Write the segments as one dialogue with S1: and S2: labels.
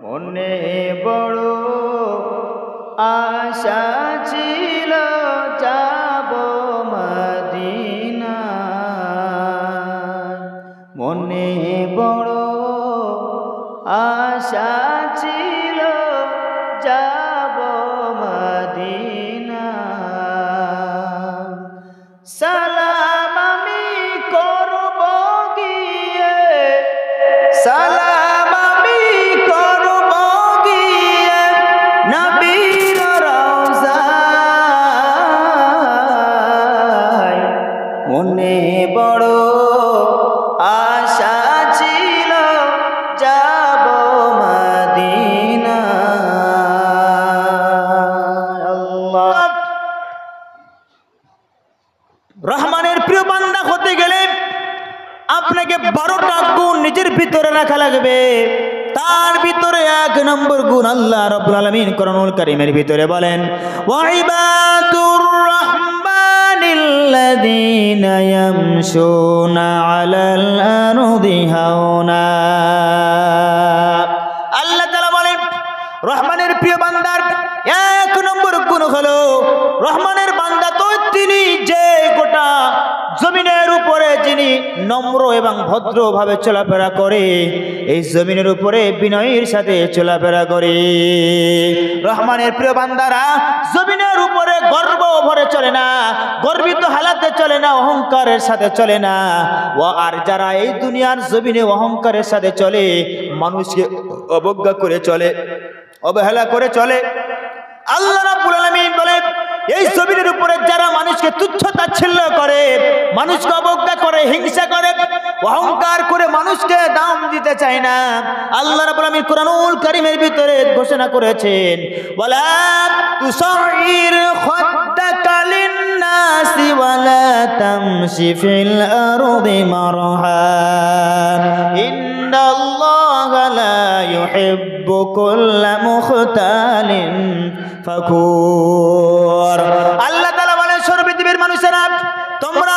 S1: মনে বড় আশা ছিল যাব মদিনা, মনে বড় আশা ছিল যাব মদিনা। সালাম আমি করব গিয়ে, সালাম আমি করব গিয়ে নবীর রওজায়, মনে বড় আশা ছিল যাব মদিনা। আল্লাহ রহমানের প্রিয় বান্দা হতে গেলে আপনাকে 12টা গুণ নিজের ভিতরে রাখা লাগবে। তার ভিতরে 1 নম্বর গুণ আল্লাহ রাব্বুল আলামিন কোরআনুল কারীমের ভিতরে বলেন, ওয়া ইবাদুর রাহমানিল্লাযীনা ইয়ামশুনা আলাল আরদি হাওনা। আল্লাহ তাআলা বলেন রহমানের প্রিয় বান্দার 1 নম্বর গুণ হলো, রহমানের বান্দা তো তিনি যে গোটা জমিনের উপরে যিনি নম্র এবং ভদ্রভাবে চলাফেরা করে, এই জমিনের উপরে বিনয়ের সাথে চলাফেরা করে। রহমানের প্রিয় বান্দারা জমিনের উপরে গর্ব ভরে চলে না, গর্বিত হালাতে চলে না, অহংকারের সাথে চলে না। আর যারা এই দুনিয়ার জমিনে অহংকারের সাথে চলে, মানুষকে অবজ্ঞা করে চলে, অবহেলা করে চলে, আল্লাহ রাব্বুল আলামিন বলেন এই জমিনের উপরে যারা মানুষকে তুচ্ছ তাচ্ছিল্য করে, মানুষকে অবজ্ঞা করে, হিংসা করে, অহংকার করে মানুষকে দাম দিতে চায় না, আল্লাহ রাব্বুল আলামিন কোরআনুল কারীমের ভিতরে ঘোষণা করেছেন, ওয়ালা তুসাইর খাদ্দাকা লিন-নাসি ওয়ালা তামশি ফিল আরদি মারহা ইন্নাল্লাহা লা ইউহিব্বু কুল্লা মুখতালিন ফাকুর। আল্লাহ তাআলা বলেন পৃথিবীর মানুষেরা, তোমরা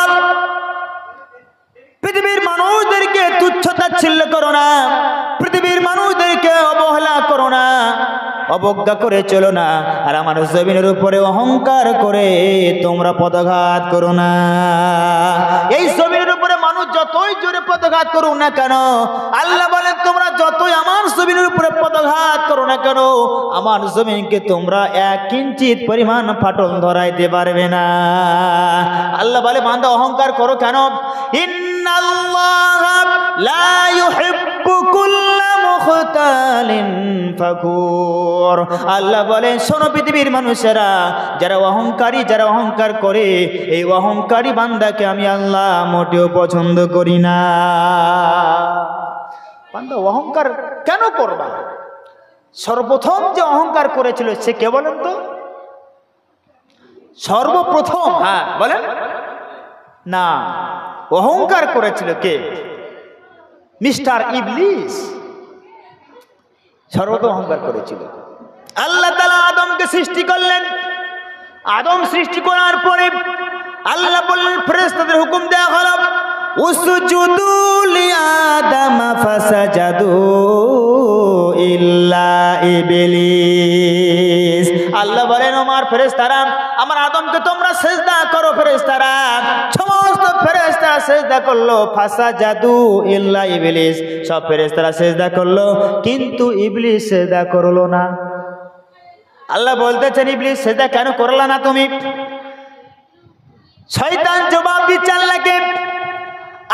S1: পৃথিবীর মানুষদেরকে তুচ্ছ তাচ্ছিল্য করো না, পৃথিবীর মানুষদেরকে অবহেলা করো না, অবজ্ঞা করে চলো না, আর আমার জমিনের উপরে অহংকার করে তোমরা পদাঘাত করো না। এই জমিনের উপরে মানুষ যতই জোরে পদাঘাত করুক না কেন, আল্লাহ বলেন তোমরা যতই আমার জমিনের উপরে পদাঘাত করো না কেন, আমার জমিনকে তোমরা 1 ইঞ্চিত পরিমাণ ফাটল ধরাইতে পারবে না। আল্লাহ বলে বান্দা অহংকার করো কেন? ইন্নাল্লাহা লা ইউহিব্বু কুল্লা মুখতালিন ফাকুর। আল্লাহ বলেন শোনো পৃথিবীর মানুষেরা, যারা অহংকারী, যারা অহংকার করে, এই অহংকারী বান্দাকে আমি আল্লাহ মোটেও পছন্দ করি না। বান্দা অহংকার কেন করবা? সর্বপ্রথম যে অহংকার করেছিল সে কে বলেন তো? সর্বপ্রথম, হ্যাঁ বলেন না, অহংকার করেছিল কে? মিস্টার ইবলিস সর্বপ্রথম অহংকার করেছিল। আল্লাহ তাআলা আদমকে সৃষ্টি করলেন। আদম সৃষ্টি করার পরে আল্লাহ বললেন, ফেরেশতাদের হুকুম দেয়া হলো উসজুদু লিআদম ফাসাজাদু ইল্লা ইবলিস। আল্লাহ বলেন আমার ফেরেশতারা, আমার আদমকে তোমরা সিজদা করো। ফেরেশতারা সমস্ত ফেরেশতারা সিজদা করলো, ফাসাজাদু ইল্লা ইবলিস, সব ফেরেশতারা সিজদা করলো, কিন্তু ইবলিস সিজদা করলো না। আল্লাহ বলতেছেন ইবলিস সিজদা কেন করলা না তুমি? শয়তান জবাব দিচ্ছে আল্লাহকে।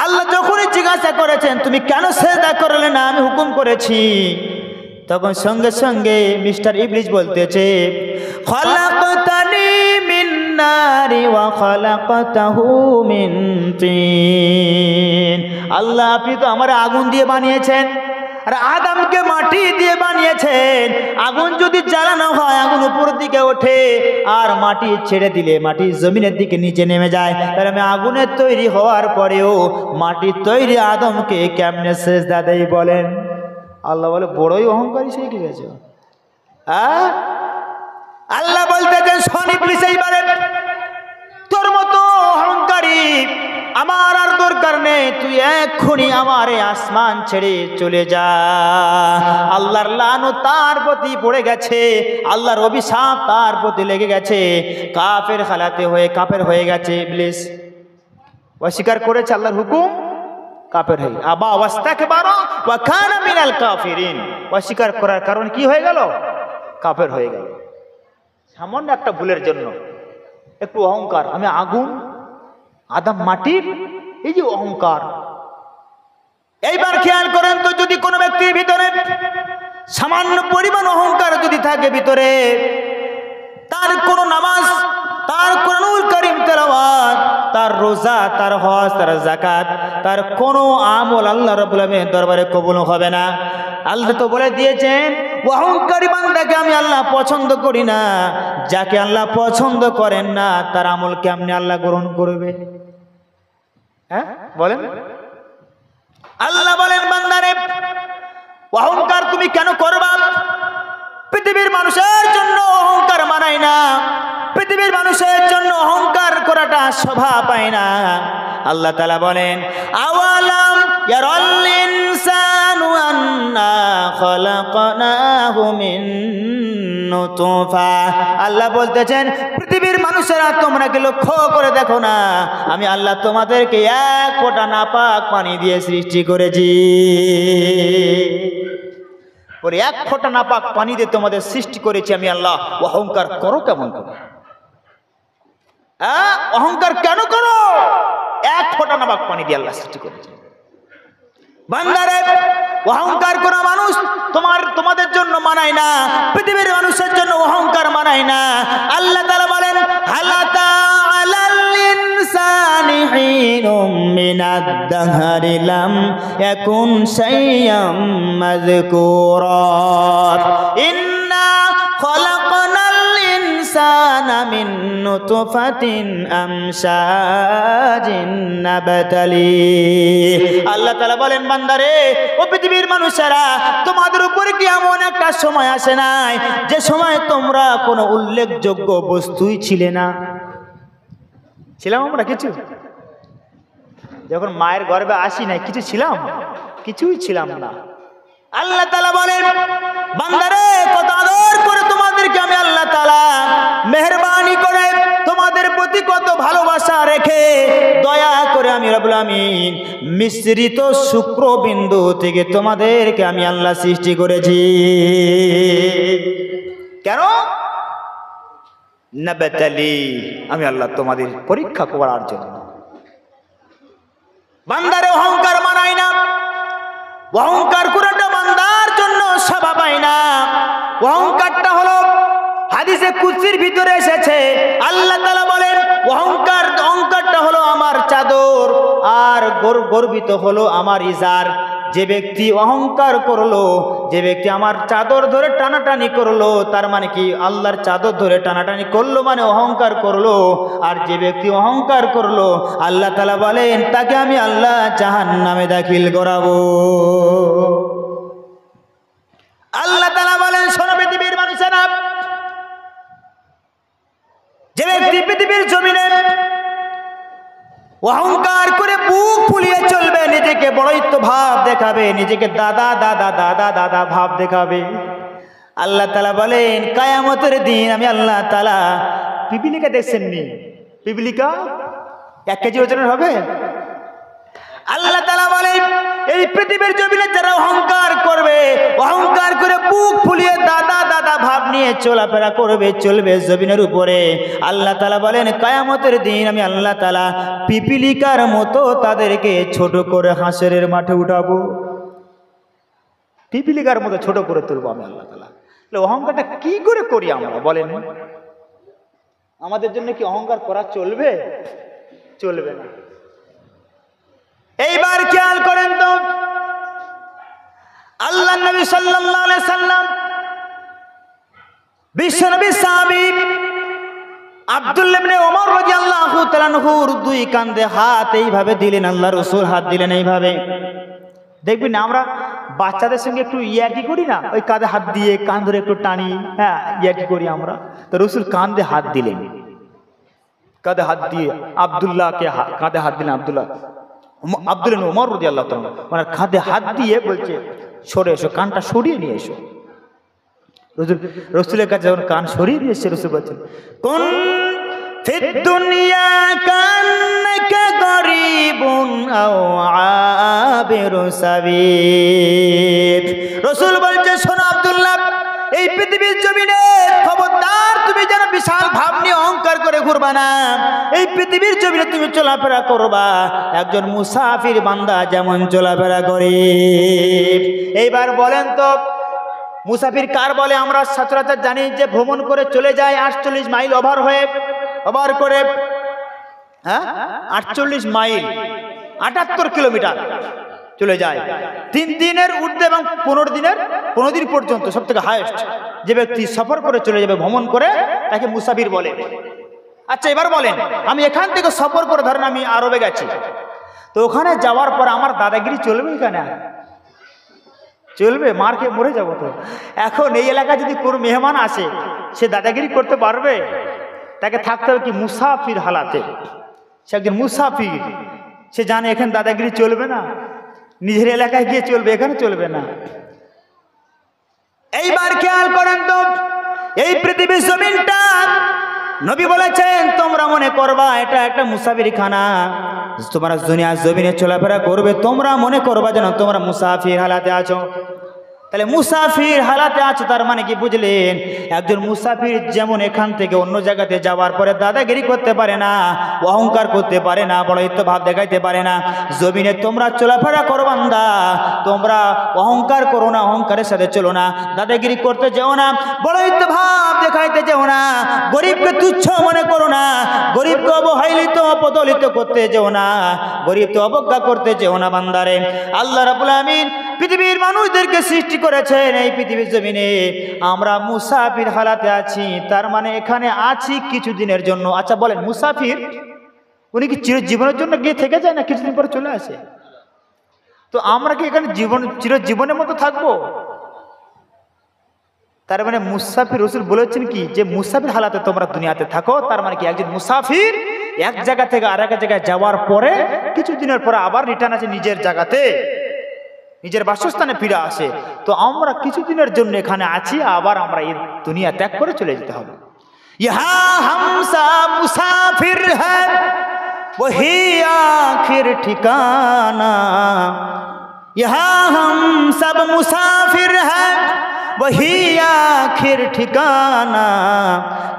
S1: আল্লাহ যখনই জিজ্ঞাসা করেছেন তুমি কেন সিজদা করলে না, আমি হুকুম করেছি, তখন সঙ্গে সঙ্গে মিস্টার ইবলিস বলতেছে, খালাকতানি মিন নারি ওয়া খালাকতাহু মিন তিন। আল্লাহ আপনি তো আমার আগুন দিয়ে বানিয়েছেন, আর আদমকে মাটি দিয়ে বানিয়েছেন। আগুন যদি জ্বালানো হয় আগুন উপরের দিকে ওঠে, আর মাটি ছেড়ে দিলে মাটি জমিনের দিকে নিচে নেমে যায়। তাহলে আমি আগুনের তৈরি হওয়ার পরেও মাটির তৈরি আদমকে কেমনে সিজদা দেই বলেন? আল্লাহ বলে বড়ই অহংকারী শিখে গেছে। আল্লাহ বলতেছেন শোন ইবলিস, এইবারে তোর মতো অহংকারী আমার আর দরকার নেই, তুই এক্ষুনি আমার এই আসমান ছেড়ে চলে যা। আল্লাহর লানত তার প্রতি পড়ে গেছে, আল্লাহর অভিশাপ তার প্রতি লেগে গেছে, কাফের হালাতে হয়ে কাফের হয়ে গেছে। ইবলিস অস্বীকার করেছে আল্লাহর হুকুম, কাফের হয়ে আবা ওয়াস্তাকবারা ওয়া কানা মিনাল কাফিরিন। অস্বীকার করার কারণে কি হয়ে গেল? কাফের হয়ে গেল। সামান্য একটা ভুলের জন্য, একটু অহংকার, আমি আগুন আদম মাটির, এই যে অহংকার। এইবার খেয়াল করেন তো, যদি কোনো ব্যক্তির ভিতরে সামান্য পরিমাণ অহংকার যদি থাকে ভিতরে, তার কোনো নামাজ, তার কোরআনুল কারীম তেলাওয়াত, তার রোজা, তার হজ, তার যাকাত, তার কোনো আমল আল্লাহ রাব্বুল আলামিনের দরবারে কবুল হবে না। আল্লাহ তো বলে দিয়েছেন, অহংকারী বান্দাকে আমি আল্লাহ পছন্দ করি না। যাকে আল্লাহ পছন্দ করেন না, তার আমল কেমনে আল্লাহ গ্রহণ করবে? হ্যাঁ বলেন। আল্লাহ বলেন, বান্দারে অহংকার তুমি কেন করবা? পৃথিবীর মানুষের জন্য অহংকার মানায় না, পৃথিবীর মানুষের জন্য অহংকার করাটা শোভা পায় না। আল্লাহ তাআলা বলেন, আওয়ালাম ইয়ারাল ইনসানু আন্না খালাকনাহু মিন নুতফা। আল্লাহ বলতেছেন, পৃথিবীর মানুষেরা তোমরা কি লক্ষ্য করে দেখো না, আমি আল্লাহ তোমাদেরকে এক ফোঁটা নাপাক পানি দিয়ে সৃষ্টি করেছি। ওর এক ফোঁটা নাপাক পানি দিয়ে তোমাদের সৃষ্টি করেছি আমি আল্লাহ। অহংকার করো কেমন করে? অহংকার কেন করো? এক ফোঁটা নাপাক পানি দিয়ে আল্লাহ সৃষ্টি করেছে। বান্দারে অহংকার করা মানুষ তোমাদের জন্য মানায় না, পৃথিবীর মানুষের জন্য অহংকার মানায় না। আল্লাহ তাআলা বলেন, হালাতা আলাল ইনসানি হিনুম মিনাদ দাহরি লাম ইয়াকুন শাইয়াম মাযকুরা ইন্না খালাকনাল ইনসানা মিন নুতফাতিন আমশাজিন নাবতালি। আল্লাহ তাআলা বলেন, বান্দারে ও পৃথিবীর মানুষেরা, তোমাদের উপরে কি এমন একটা সময় আসে নাই যে সময় তোমরা কোনো উল্লেখযোগ্য বস্তুই ছিলে না? ছিলাম আমরা কিছু? যখন মায়ের গর্ভে আসি নাই কিছু ছিলাম? কিছুই ছিলাম না। আল্লাহ তাআলা বলেন, বান্দারে কত আদর করে তোমাদেরকে আমি আল্লাহ তাআলা মেহেরবানি করে তোমাদের প্রতি কত ভালোবাসা রেখে দয়া করে আমি রব্বুল আমিন মিশ্রিত শুক্রবিন্দু থেকে তোমাদেরকে আমি আল্লাহ সৃষ্টি করেছি। কেন? নাবতালি, আমি আল্লাহ তোমাদের পরীক্ষা করার জন্য। বান্দারে অহংকার মানায় না, অহংকার করাটা বান্দার জন্য শোভা পায় না। অহংকারটা হলো হাদিসে কুদসির ভিতরে এসেছে, আল্লাহ তাআলা বলেন, অহংকারটা হলো আমার চাদর আর গর্বিত হলো আমার ইজার। যে ব্যক্তি অহংকার করলো, যে ব্যক্তি আমার চাদর ধরে টানাটানি করলো, তার মানে কি আল্লাহর চাদর ধরে টানাটানি করলো মানে অহংকার করলো। আর যে ব্যক্তি অহংকার করলো, আল্লাহ তাআলা বলেন, তাকে আমি আল্লাহ জাহান্নামে দাখিল করাবো। আল্লাহ তাআলা বলেন, শোনো পৃথিবীর মানুষেরা, যে ব্যক্তি পৃথিবীর জমিনে অহংকার করে বুক ফুলিয়ে চলবে, নিজেকে বড়ত্ব ভাব দেখাবে, নিজেকে দাদা দাদা দাদা দাদা ভাব দেখাবে, আল্লাহ তাআলা বলেন কিয়ামতের দিন আমি আল্লাহ তাআলা, পিপিলিকা দেখছেননি? পিপিলিকা 1 কেজি ওজনের হবে। আল্লাহ তাআলা বলেন, এই পৃথিবীর জমিনে যারা অহংকার করবে, অহংকার করে বুক ফুলিয়ে দাদা দাদা ভাব নিয়ে চলাফেরা করবে, চলবে জমিনের উপরে, আল্লাহ তাআলা বলেন কিয়ামতের দিন আমি আল্লাহ তাআলা পিপিলিকার মতো তাদেরকে ছোট করে হাসরের মাঠে উঠাবো। পিপিলিকার মতো ছোট করে তুলবো আমি আল্লাহ তাআলা। অহংকারটা কি করে করি আমরা বলেন? আমাদের জন্য কি অহংকার করা চলবে? চলবে না। এইবার খেয়াল করেন তো, আল্লাহ নবী সাল্লাল্লাহু আলাইহি সাল্লাম বিশ্বনবী সাহাবী আব্দুল্লাহ ইবনে ওমর রাদিয়াল্লাহু তাআলা আনহুর 2 কাঁধে হাত এইভাবে দিলেন, আল্লাহ রাসূল হাত দিলেন এইভাবে। দেখবেন আমরা বাচ্চাদের সঙ্গে একটু ইয়ার্কি করি না, ওই কাঁধে হাত দিয়ে কান ধরে একটু টানি, হ্যাঁ ইয়ার্কি করি আমরা, তো রাসূল কাঁধে হাত দিলেন। কাঁধে হাত দিয়ে আব্দুল্লাহকে কাঁধে হাত দিলেন, আব্দুল্লাহ ওমর রাদিয়াল্লাহু তাআলা মানে কাঁধে হাত দিয়ে বলছে সরে এসো, কানটা সরিয়ে নিয়ে এসো। রসুলের কাছে যখন কান সরিয়ে নিয়ে এসছে, রসুল বলছেন কোন ফিদ দুনিয়া কান্নাকা গরিবুন আও আবিরু সাবিল। রসুল বলছে শোনো আব্দুল্লাহ, এই পৃথিবীর জমিনে খবরদার তুমি যেন বিশাল ভাব নিয়ে অহংকার করে ঘুরবা না। এই পৃথিবীর জমিনে তুমি চলাফেরা করবা একজন মুসাফির বান্দা যেমন চলাফেরা করে। এইবার বলেন তো মুসাফির কার বলে? আমরা সচরাচর জানি যে ভ্রমণ করে চলে যায় 48 মাইল ওভার করে, হ্যাঁ 48 মাইল 78 কিলোমিটার চলে যায় 3 দিনের ঊর্ধ্বে এবং 15 দিন পর্যন্ত। সব থেকে হাইয়েস্ট যে ব্যক্তি সফর করে চলে যাবে, ভ্রমণ করে, তাকে মুসাফির বলে। আচ্ছা এবার বলেন, আমি এখান থেকে সফর করে ধরেন আমি আরবে গেছি, তো ওখানে যাওয়ার পর আমার দাদাগিরি চলবে? এখানে চলবে? মার খেয়ে মরে যাবো তো। এখন এই এলাকায় যদি কোনো মেহমান আসে, সে দাদাগিরি করতে পারবে? তাকে থাকতে হবে কি মুসাফির হালাতে। সে একজন মুসাফির, সে জানে এখানে দাদাগিরি চলবে না, নিজের এলাকায় গিয়ে চলবে, এখানে চলবে না। এইবার খেয়াল করেন তো, এই পৃথিবীর জমিনটা নবী বলেছেন তোমরা মনে করবা এটা একটা মুসাফির খানা, তোমরা দুনিয়ার জমিনে চলাফেরা করবে, তোমরা মনে করবা যেন তোমরা মুসাফির হালাতে আছো। তাহলে মুসাফির হালাতে আছে তার মানে কি বুঝলেন? একজন মুসাফির যেমন এখান থেকে অন্য জায়গাতে যাওয়ার পরে দাদাগিরি করতে পারে না, অহংকার করতে পারে না, বড়য়িত্ব ভাব দেখাইতে পারে না। জমিনে তোমরা চলাফেরা করো বান্দা, তোমরা অহংকার করো না, অহংকারের সাথে চলো না, দাদাগিরি করতে যেও না, বড়য়িত্ব ভাব দেখাইতে যেও না, গরিবকে তুচ্ছ মনে করো না, গরিবকে অবহেলিত অপদলিত করতে যেও না, গরিবকে অবজ্ঞা করতে যেও না বান্দারে। আল্লাহ রাব্বুল আমিন পৃথিবীর মানুষদেরকে সৃষ্টি করেছেন এই পৃথিবীর জমিনে, আমরা মুসাফির হালাতে আছি, তার মানে এখানে আছি কিছুদিনের জন্য। আচ্ছা বলেন, মুসাফির উনি কি চিরজীবনের জন্য গিয়ে থেকে যায় না কিছুদিন পরে চলে আসে? তো আমরা কি এখানে চিরজীবনের মতো থাকবো? তার মানে মুসাফির, রসুল বলেছেন কি যে মুসাফির হালাতে তোমরা দুনিয়াতে থাকো, তার মানে কি একজন মুসাফির এক জায়গা থেকে আর এক জায়গায় যাওয়ার পরে কিছুদিনের পরে আবার রিটার্ন আছে নিজের জায়গাতে, নিজের বাসস্থানে ফিরে আসে। তো আমরা কিছুদিনের জন্য এখানে আছি, আবার আমরা এই দুনিয়া ত্যাগ করে চলে যেতে হবে। ইহা হামসা মুসাফির হ্যায় ওহি আখির ঠিকানা, ইহা হাম সব মুসাফির হ্যায় वही आखिर ठिकाना,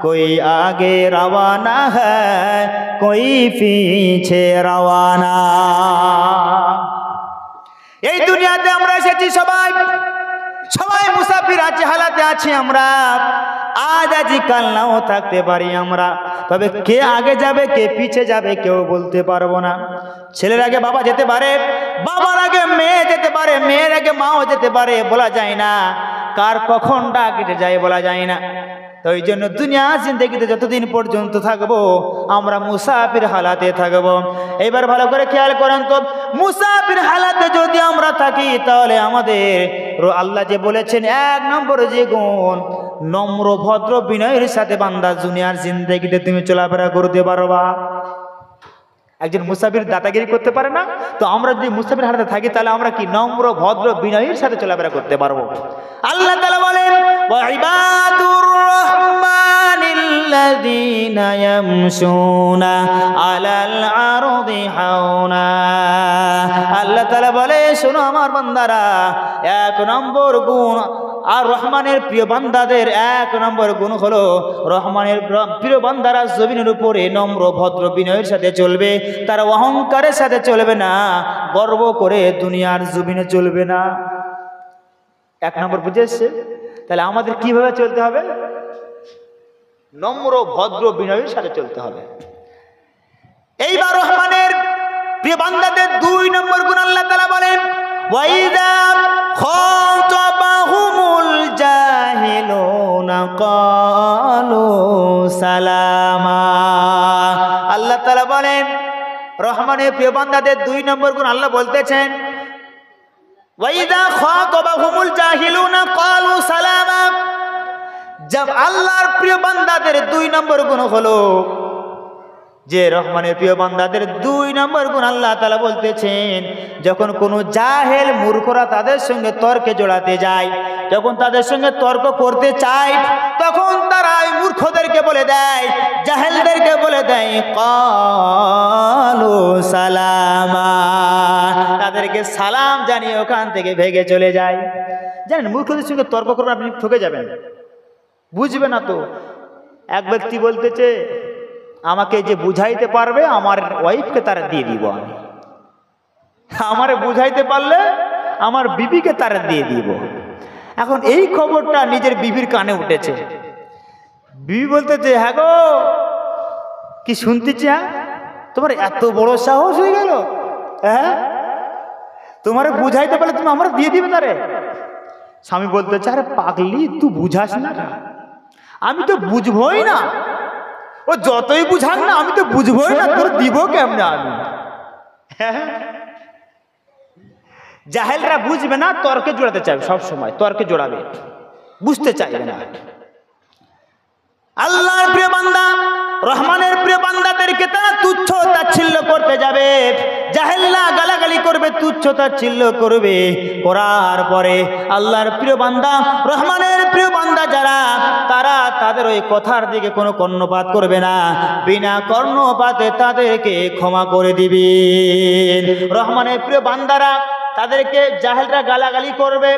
S1: कोई आगे रवाना है कोई पीछे रवाना। এই দুনিয়াতে আমরা এসেছি সবাই মুসাফির আছি, হালাতে আছি আমরা। আজ আজি কাল নাও থাকতে পারি আমরা, তবে কে আগে যাবে কে পিছে যাবে কেউ বলতে পারবো না। ছেলের আগে বাবা যেতে পারে, বাবার আগে মেয়ে যেতে পারে, মেয়ের আগে মাও যেতে পারে, বলা যায় না কার কখন ডাক কেটে যায় বলা যায় না। তো এই জন্য দুনিয়া জিন্দেগিতে যতদিন পর্যন্ত থাকবো আমরা মুসাফির হালাতে থাকবো। এবার ভালো করে খেয়াল করেন তো, মুসাফির হালাতে যদি আমরা থাকি তাহলে আমাদের আল্লাহ যে বলেছেন 1 নম্বর যে গুণ, নম্র ভদ্র বিনয়ের সাথে বান্দা দুনিয়ার জিন্দেগিতে তুমি চলাফেরা করতে পারবা। একজন মুসাফির দাদাগিরি করতে পারে না, তো আমরা যদি মুসাফির হালাতে থাকি তাহলে আমরা কি নম্র ভদ্র বিনয়ের সাথে চলাফেরা করতে পারবো। আল্লাহ তাআলা বলেন ওয়া ইবাদুর রাহমানিল্লাযীনা ইয়ামশুনা আলাল আরদি হাওনা। আল্লাহ তাআলা বলে শোনো আমার বান্দারা, 1 নম্বর গুণ আর রহমানের প্রিয় বান্দাদের 1 নম্বর গুণ হলো রহমানের প্রিয় বান্দারা জমিনের উপরে নম্র ভদ্র বিনয়ের সাথে চলবে, তারা অহংকারের সাথে চলবে না, গর্ব করে দুনিয়ার জমিনে চলবে না। 1 নম্বর বুঝে এসছে? তাহলে আমাদের কিভাবে চলতে হবে? নম্র ভদ্র বিনয়ের সাথে চলতে হবে। এইবার রহমানের প্রিয় বান্দাদের 2 নম্বর গুণ আল্লাহ তাআলা বলেন ওয়াইদা খাতাবাহুমুল জাহিলুনা ক্বালু সালামা। আল্লাহ তাআলা বলেন রহমানের প্রিয় বান্দাদের 2 নম্বর গুণ আল্লাহ বলতেছেন ওয়াইদা খাতাবাহুমুল জাহিলুনা ক্বালু সালামা। জব আল্লাহর প্রিয় বান্দাদের 2 নম্বর গুণ হলো যে রহমানের প্রিয় বান্দাদের 2 নম্বর গুণ আল্লাহ তাআলা বলতেছেন, যখন কোনো জাহেল মূর্খরা তাদের সঙ্গে তর্কে জড়াতে যায়, যখন তাদের সঙ্গে তর্ক করতে চায়, তখন তারা ওই মূর্খদেরকে বলে দেয়, জাহেলদেরকে বলে দেয় ক্বালু সালামা, তাদেরকে সালাম জানিয়ে ওখান থেকে ভেগে চলে যায়। জানেন, মূর্খদের সঙ্গে তর্ক করবেন, আপনি ঠকে যাবেন, বুঝবে না তো। এক ব্যক্তি বলতেছে, আমাকে যে বুঝাইতে পারবে আমার ওয়াইফকে তারা দিয়ে দিব, আমি আমারে বুঝাইতে পারলে আমার বিবিকে তারা দিয়ে দিব। এখন এই খবরটা নিজের বিবির কানে উঠেছে। বিবি বলতেছে, হ্যাঁ গো, কি শুনতেছি, হ্যাঁ তোমার এত বড় সাহস হয়ে গেল, হ্যাঁ তোমারে বুঝাইতে পারলে তুমি আমার দিয়ে দিবে তারে। স্বামী বলতেছে, আরে পাগলি, তুই বুঝাস না, আমি তো বুঝবই না, ও যতই বুঝান না আমি তো বুঝবই না, তোর দিব কেমনে আমি। জাহেলরা বুঝবে না, তর্কে জোড়াতে চাইবে, সব সময় তর্কে জোড়াবে, বুঝতে চাইবে না। আল্লাহর প্রিয় বান্দা, রহমানের প্রিয় বান্দাদেরকে তারা তুচ্ছ তাচ্ছিল্য করতে যাবে, জাহেলরা গালাগালি করবে, তুচ্ছ তাচ্ছিল্য করবে, করার পরে আল্লাহর প্রিয় বান্দা, রহমানের প্রিয় বান্দা যারা, তারা তাদের ওই কথার দিকে কোনো কর্ণপাত করবে না, বিনা কর্ণপাতে তাদেরকে ক্ষমা করে দিবে। রহমানের প্রিয় বান্দারা, তাদেরকে জাহেলরা গালাগালি করবে,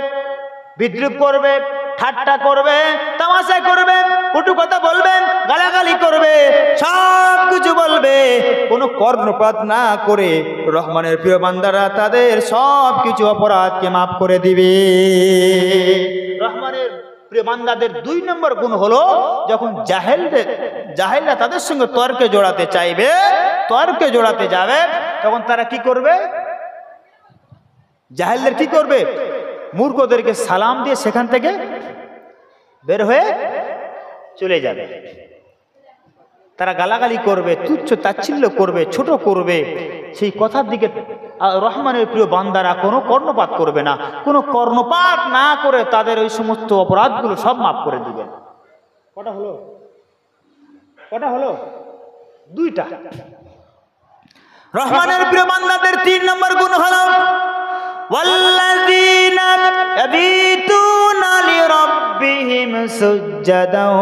S1: বিদ্রুপ করবে, ঠাট্টা করবে, তামাশা করবে, কটু কথা বলবে, গালাগালি করবে, সব কিছু বলবে, কোনো কর্ণপাত না করে রহমানের প্রিয় বান্দারা তাদের সব কিছু অপরাধকে মাফ করে দিবে। রহমানের প্রিয় বান্দাদের 2 নম্বর গুণ হলো, যখন জাহেলরা তাদের সঙ্গে তর্কে জড়াতে চাইবে, তর্কে জড়াতে যাবে, তখন তারা কি করবে? জাহেলদের কি করবে? মূর্খদেরকে সালাম দিয়ে সেখান থেকে বের হয়ে চলে যাবে। তারা গালাগালি করবে, তুচ্ছ তাচ্ছিল্য করবে, ছোট করবে, সেই কথার দিকে রহমানের প্রিয় বান্দারা কোনো কর্ণপাত করবে না, কোনো কর্ণপাত না করে তাদের ওই সমস্ত অপরাধগুলো সব মাফ করে দিবেন। কটা হলো? কটা হলো? 2টা। রহমানের প্রিয় বান্দাদের 3 নম্বর গুণ হলো, ওয়াল্লাযীনা ইয়াবিতুনা লিরাব্বিহিম সুজদাও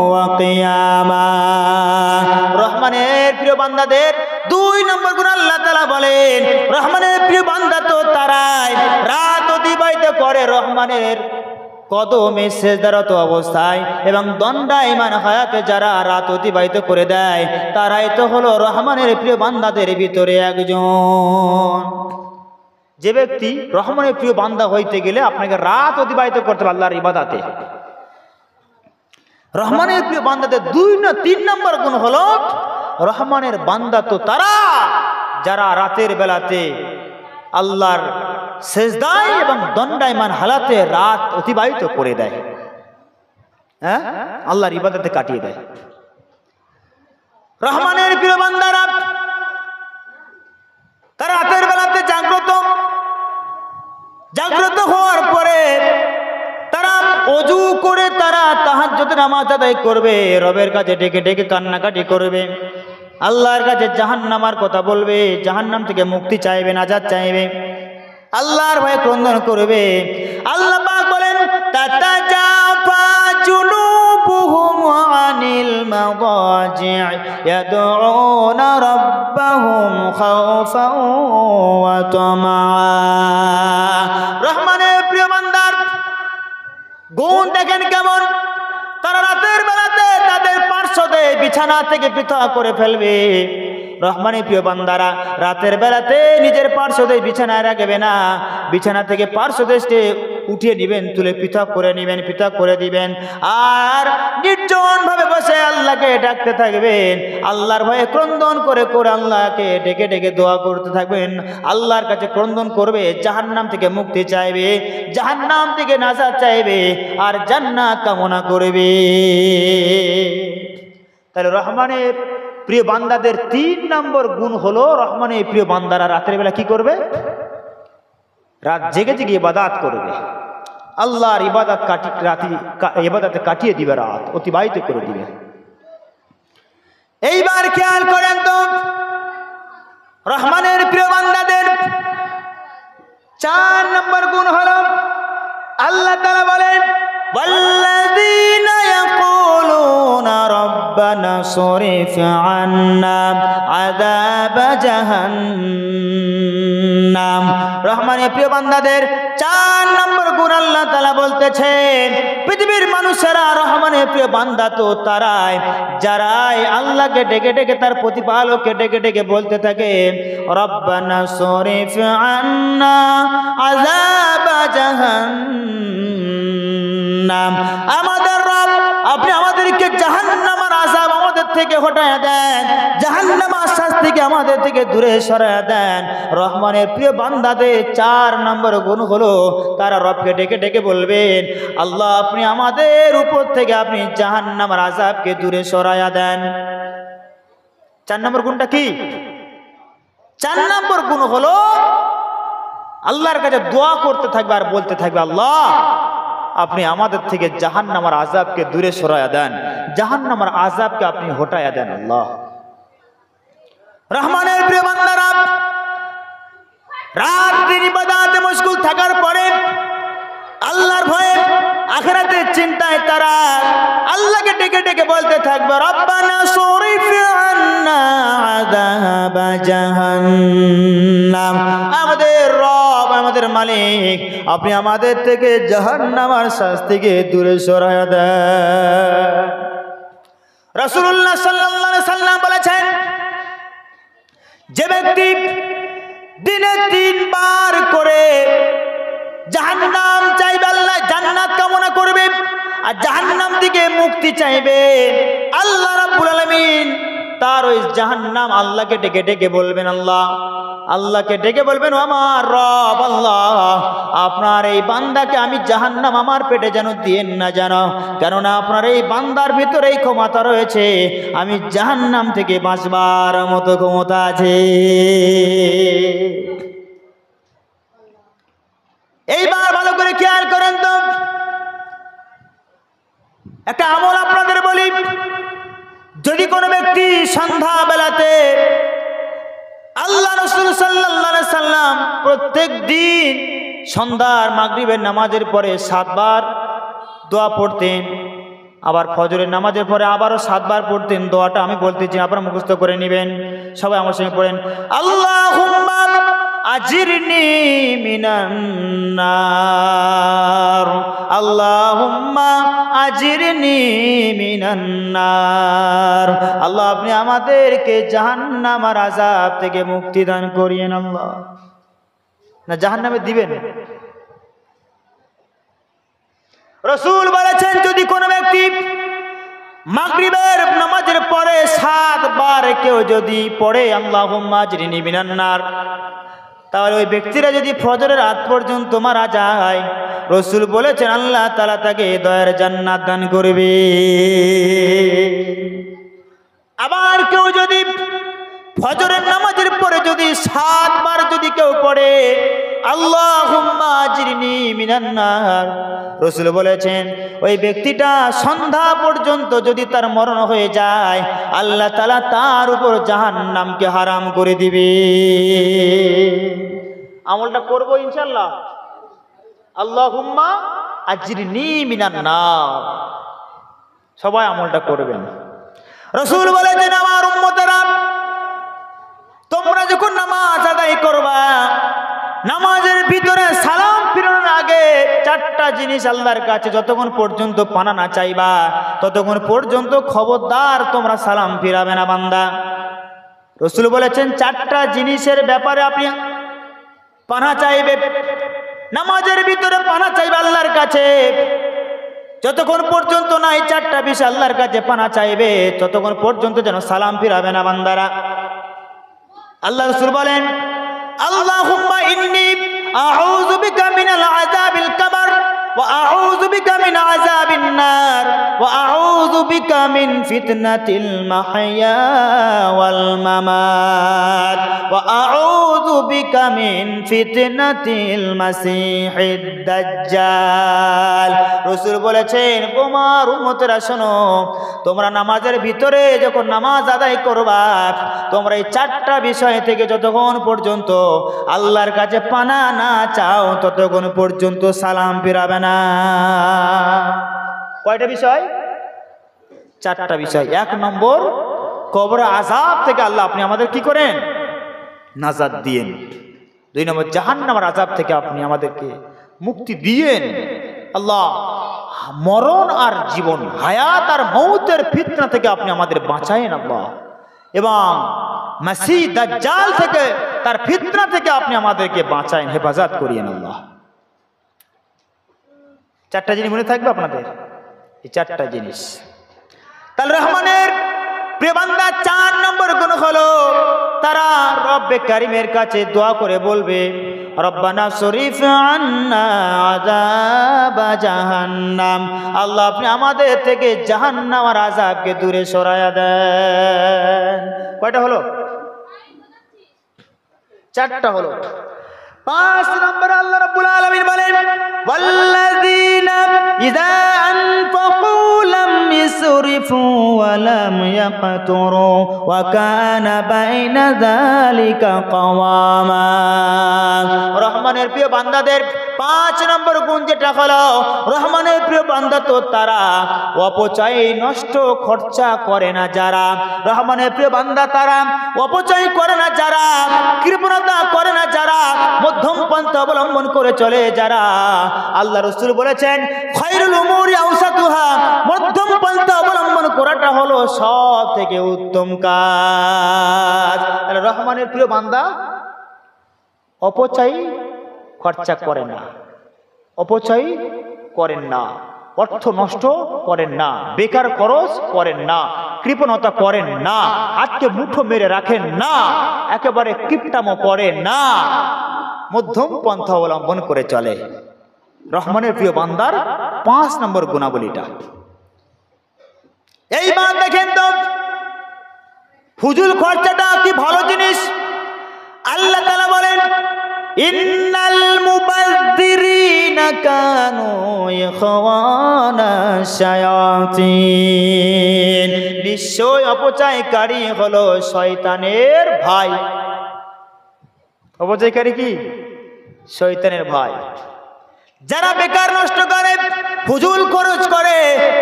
S1: ওয়া কিয়ামা। রহমানের প্রিয় বান্দাদের 2 নম্বর গুণ আল্লাহ তাআলা বলেন, রহমানের প্রিয় বান্দা তো তারাই রাত অতিবাহিত করে রহমানের কদমে সিজদারত অবস্থায়, এবং দণ্ডায়মান হায়াতে যারা রাত অতিবাহিত করে দেয়, তারাই তো হলো রহমানের প্রিয় বান্দাদের ভিতরে একজন। যে ব্যক্তি রহমানের প্রিয় বান্দা হইতে গেলে আপনাকে রাত অতিবাহিত করতে হবে আল্লাহর ইবাদতে। রহমানের প্রিয় বান্দাদের 3 নম্বর গুণ হলো, রহমানের বান্দা তো তারা যারা রাতের বেলাতে আল্লাহর সেজদায় এবং দণ্ডায়মান হালাতে রাত অতিবাহিত করে দেয়, হ্যাঁ আল্লাহর ইবাদতে কাটিয়ে দেয়। রহমানের প্রিয় বান্দারা তারা রাতের বেলাতে জাগ্রত হওয়ার পরে তারা ওযু করে তারা তাহাজ্জুদের নামাজ আদায় করবে, রবের কাছে ডেকে ডেকে কান্নাকাটি করবে, আল্লাহর কাছে জাহান্নামের কথা বলবে, জাহান্নাম থেকে মুক্তি চাইবে, নাজাত চাইবে, আল্লাহর ভয়ে ক্রন্দন করবে। আল্লাহ পাক বলেন, তাতাজাফা জুনুবুহুম আনিল মাদাজি' ইয়াদউনা রাব্বাহুম খাওফান ওয়া তামা। রহমানের প্রিয় বান্দার গুণ দেখেন কেমন, তারা রাতের বেলাতে তাদের পার্শ্বদে বিছানা থেকে পৃথক করে ফেলবে। রহমানের প্রিয় বান্দারা রাতের বেলাতে নিজের পার্শ্বদে বিছানায় রাখবে না, বিছানা থেকে পার্শ্বদেশকে উঠিয়ে নেবেন, তুলে পৃথক করে নেবেন, পৃথক করে দিবেন, আর নির্জন ভাবে বসে আল্লাহকে ডাকতে থাকবেন, আল্লাহর ভয়ে ক্রন্দন করে করে আল্লাহকে ডেকে ডেকে দোয়া করতে থাকবেন, আল্লাহর কাছে ক্রন্দন করবে, জাহান্নাম থেকে মুক্তি চাইবে, জাহান্নাম থেকে নাজাত চাইবে, আর জান্নাত কামনা করবে। তাহলে রহমানের প্রিয় বান্দাদের 3 নম্বর গুণ হলো, রহমানের প্রিয় বান্দারা রাতের বেলা কি করবে? রাত জেগে জেগে ইবাদত করবে, আল্লাহর ইবাদতে কাটিয়ে দিবে, রাত অতিবাহিত করে দিবে। এইবার খেয়াল করেন তো, রহমানের প্রিয় বান্দাদের 4 নম্বর গুণ হলো আল্লাহ তাআলা বলেন ওয়াল্লাযীনা ইয়াকুলুনা রাব্বানা সরিফ আন্না আযাব জাহান্নাম। রহমানের প্রিয় বান্দাদের 4 নম্বর গুণ আল্লাহ তাআলা বলতেছেন, পৃথিবীর মানুষেরা রহমানের প্রিয় বান্দা তো তারাই যারাই আল্লাহকে ডেকে ডেকে তার প্রতিপালককে ডেকে ডেকে বলতে থাকে রব্বানা সরিফ আন্না আযাব জাহান্নাম, আমাদের রব আপনি আমাদেরকে জাহান্নামের আযাব আমাদের থেকে হটায়া দেন, জাহান্নামের শাস্তি থেকে আমাদের থেকে দূরে সরায়া দেন। রহমানের প্রিয় বান্দাদের 4 নম্বর গুণ হলো তারা রবকে ডেকে ডেকে বলবেন আল্লাহ আপনি আমাদের উপর থেকে আপনি জাহান্নামের আযাবকে দূরে সরায়া দেন। 4 নম্বর গুণটা কি? 4 নম্বর গুণ হলো আল্লাহর কাছে দোয়া করতে থাকবে আর বলতে থাকবে আল্লাহ আপনি আমাদের থেকে জাহান্নামের আযাবকে দূরে সরায়া দেন, জাহান্নামের আযাবকে আপনি হটায়া দেন। আল্লাহ রহমানের প্রিয় বান্দারা রাত দিন ইবাদতে মশগুল থাকার পরে আল্লাহর ভয়ে আখিরাতের চিন্তায় তারা আল্লাহকে ডেকে ডেকে বলতে থাকবে রব্বানা সরিফ আন্না আযাব জাহান্নাম, আমাদের রব আমাদের মালিক আপনি আমাদের থেকে জাহান্নামের শাস্তিকে দূরে সরায়া দেন। রাসূলুল্লাহ সাল্লাল্লাহু আলাইহি সাল্লাম বলেছেন যে ব্যক্তি দিনে 3 বার করে জাহান্নাম চাইবে, আল্লাহ জান্নাত কামনা করবে আর জাহান্নাম থেকে মুক্তি চাইবে, আল্লাহ রাব্বুল আলামিন তার ওই জাহান্নাম আল্লাহকে ডেকে ডেকে বলবেন আল্লাহকে ডেকে বলবেন আমার রব আল্লাহ আপনার এই বান্দাকে আমি জাহান্নাম আমার পেটে যেন দিয়েন না জানো, কেননা আপনার এই বান্দার ভিতরে এই ক্ষমতা রয়েছে, আমি জাহান্নাম থেকে বাঁচবার মতো ক্ষমতা আছে। এইবার ভালো করে খেয়াল করেন তো, একটা আমল আপনাদের বলি, যদি কোনো ব্যক্তি সন্ধ্যা বেলাতে আল্লাহ রাসূল সাল্লাল্লাহু আলাইহি সাল্লাম প্রত্যেক দিন সন্ধ্যার মাগরিবের নামাজের পরে 7 বার দোয়া পড়তেন, আবার ফজরের নামাজের পরে আবারও 7 বার পড়তেন, দোয়াটা আমি বলতেছি আপনারা মুখস্থ করে নেবেন, সবাই আমার সঙ্গে পড়েন আল্লাহুম্মা আজিরনি মিনান নার, আল্লাহুম্মা আজিরনি মিনান নার, আল্লাহ আপনি আমাদেরকে জাহান্নামের আযাব থেকে মুক্তি দান করিয়েন। আল্লাহ না জাহান্নামে দিবেন। রাসূল বলেছেন যদি কোনো ব্যক্তি মাগরিবের নামাজের পরে 7 বার কেউ যদি পড়ে আল্লাহুম্মা আজিরনি মিনান নার, তাহলে ওই ব্যক্তিরা যদি ফজরের আগ পর্যন্ত মারা যায়, রাসূল বলেছেন আল্লাহ তাআলা তাকে দয়ার জান্নাত দান করবে। আবার কেউ যদি ফজরের নামাজের পরে যদি 7 বার যদি কেউ পড়ে আল্লাহুম্মা আজিরনি মিনান নার, রাসূল বলেছেন ওই ব্যক্তিটা সন্ধ্যা পর্যন্ত যদি তার মরণ হয়ে যায় আল্লাহ তাআলা তার উপর জাহান্নামকে হারাম করে দিবে। আমলটা করব ইনশাআল্লাহ, আল্লাহুম্মা আজিরনি মিনান নার, সবাই আমলটা করবেন। রাসূল বলেছেন আমার উম্মতেরা তোমরা যখন নামাজ আদায় করবা নামাজের ভিতরে সালাম ফিরানোর আগে 4টা জিনিস আল্লাহর কাছে যতক্ষণ পর্যন্ত পানা না চাইবা ততক্ষণ পর্যন্ত খবরদার তোমরা সালাম ফিরাবে না বান্দা। রাসূল বলেছেন 4টা জিনিসের ব্যাপারে আপনি পানা চাইবে, নামাজের ভিতরে পানা চাইবে আল্লাহর কাছে, যতক্ষণ পর্যন্ত না এই 4টা বিষয় আল্লাহর কাছে পানা চাইবে ততক্ষণ পর্যন্ত যেন সালাম ফিরাবে না বান্দারা। আল্লাহ রাসূল বলেন আল্লাহুম্মা ইন্নী আউযু বিকা মিনাল আযাবিল কবর ওয়া আউযু বিকা মিন আযাবিন নার ওয়া আউযু বিকা মিন ফিতনাতিল মাহইয়া ওয়াল মামাত ওয়া আউযু বিকা মিন ফিতনাতিল মাসিহিদ দাজ্জাল। রাসূল বলেছেন, তোমার উম্মতেরা শোনো, তোমরা নামাজের ভিতরে যখন নামাজ আদায় করবা, তোমরা এই চারটা বিষয় থেকে যতক্ষণ পর্যন্ত আল্লাহর কাছে পানা না চাও ততক্ষণ পর্যন্ত সালাম ফিরাবে না। কয়টা বিষয়? চারটা বিষয়। 1 নম্বর, কবর আযাব থেকে আল্লাহ আপনি আমাদের কি করেন? নাজাত দিয়েন। 2 নম্বর, জাহান্নামের আযাব থেকে আপনি আমাদেরকে মুক্তি দিয়েন। আল্লাহ মরণ আর জীবন, হায়াত আর মৌতের ফিতনা থেকে আপনি আমাদের বাঁচায়েন আল্লাহ, এবং মাসিহ দাজ্জাল থেকে, তার ফিতনা থেকে আপনি আমাদেরকে বাঁচায়েন, হেফাজত করিয়েন আল্লাহ। চারটা জিনিস মনে থাকবে আপনাদের, এই চারটা জিনিস। তাহলে রহমানের প্রিয় বান্দা 4 নম্বর গুণ হলো তারা রব্বে কারিমের কাছে দোয়া করে বলবে, রব্বানা শরীফ আন্না আযাবা জাহান্নাম, আল্লাহ আপনি আমাদের থেকে জাহান্নামের আযাবকে দূরে সরায়া দেন। কয়টা হলো? 4টা হলো। 5 নম্বর আল্লাহ রাব্বুল আলামিন বলেন, ওয়াল্লাযীনা ইযা আনফাকু লাম ইসরিফু ওয়া লাম ইয়াকতুরু ওয়া কানা বাইনা যালিকা কাওয়ামা। রহমানের প্রিয় বান্দাদের 5 নম্বর গুণ যেটা হলো, রহমানের প্রিয় বান্দা তো তারা অপচয় নষ্ট খরচা করে না যারা, রহমানের প্রিয় বান্দা তারা অপচয় করে না যারা, কৃপণতা করে না যারা, মধ্যম পন্থা অবলম্বন করে চলে যারা। আল্লাহ রাসূল বলেছেন, খায়রুল উমুরি আওসাতুহা, মধ্যম পন্থা অবলম্বন করাটা হলো সব থেকে উত্তম কাজ। রহমানের প্রিয় বান্দা অপচয় খরচা করে না, অপচয় করেন না, অর্থ নষ্ট করেন না, বেকার খরচ করেন না, কৃপণতা করেন না, হাতকে মুঠো মেরে রাখেন না, একেবারে কিপটামো করেন না, মধ্যম পন্থা অবলম্বন করে চলে। রহমানের প্রিয় বান্দার 5 নম্বর গুণাবলীটা। এইবার দেখেন তো ফুজুল খরচাটা কি ভালো জিনিস। আল্লাহ তাআলা বলেন, ইন্নাল মুবাযযিরিনা কানু ইখওয়ানা শায়াতিন, নিশ্চয় অপচয়কারী হলো শয়তানের ভাই। অপচয়কারী কি? শয়তানের ভাই। যারা বেকার নষ্ট করে, ফুজুল খরচ করে,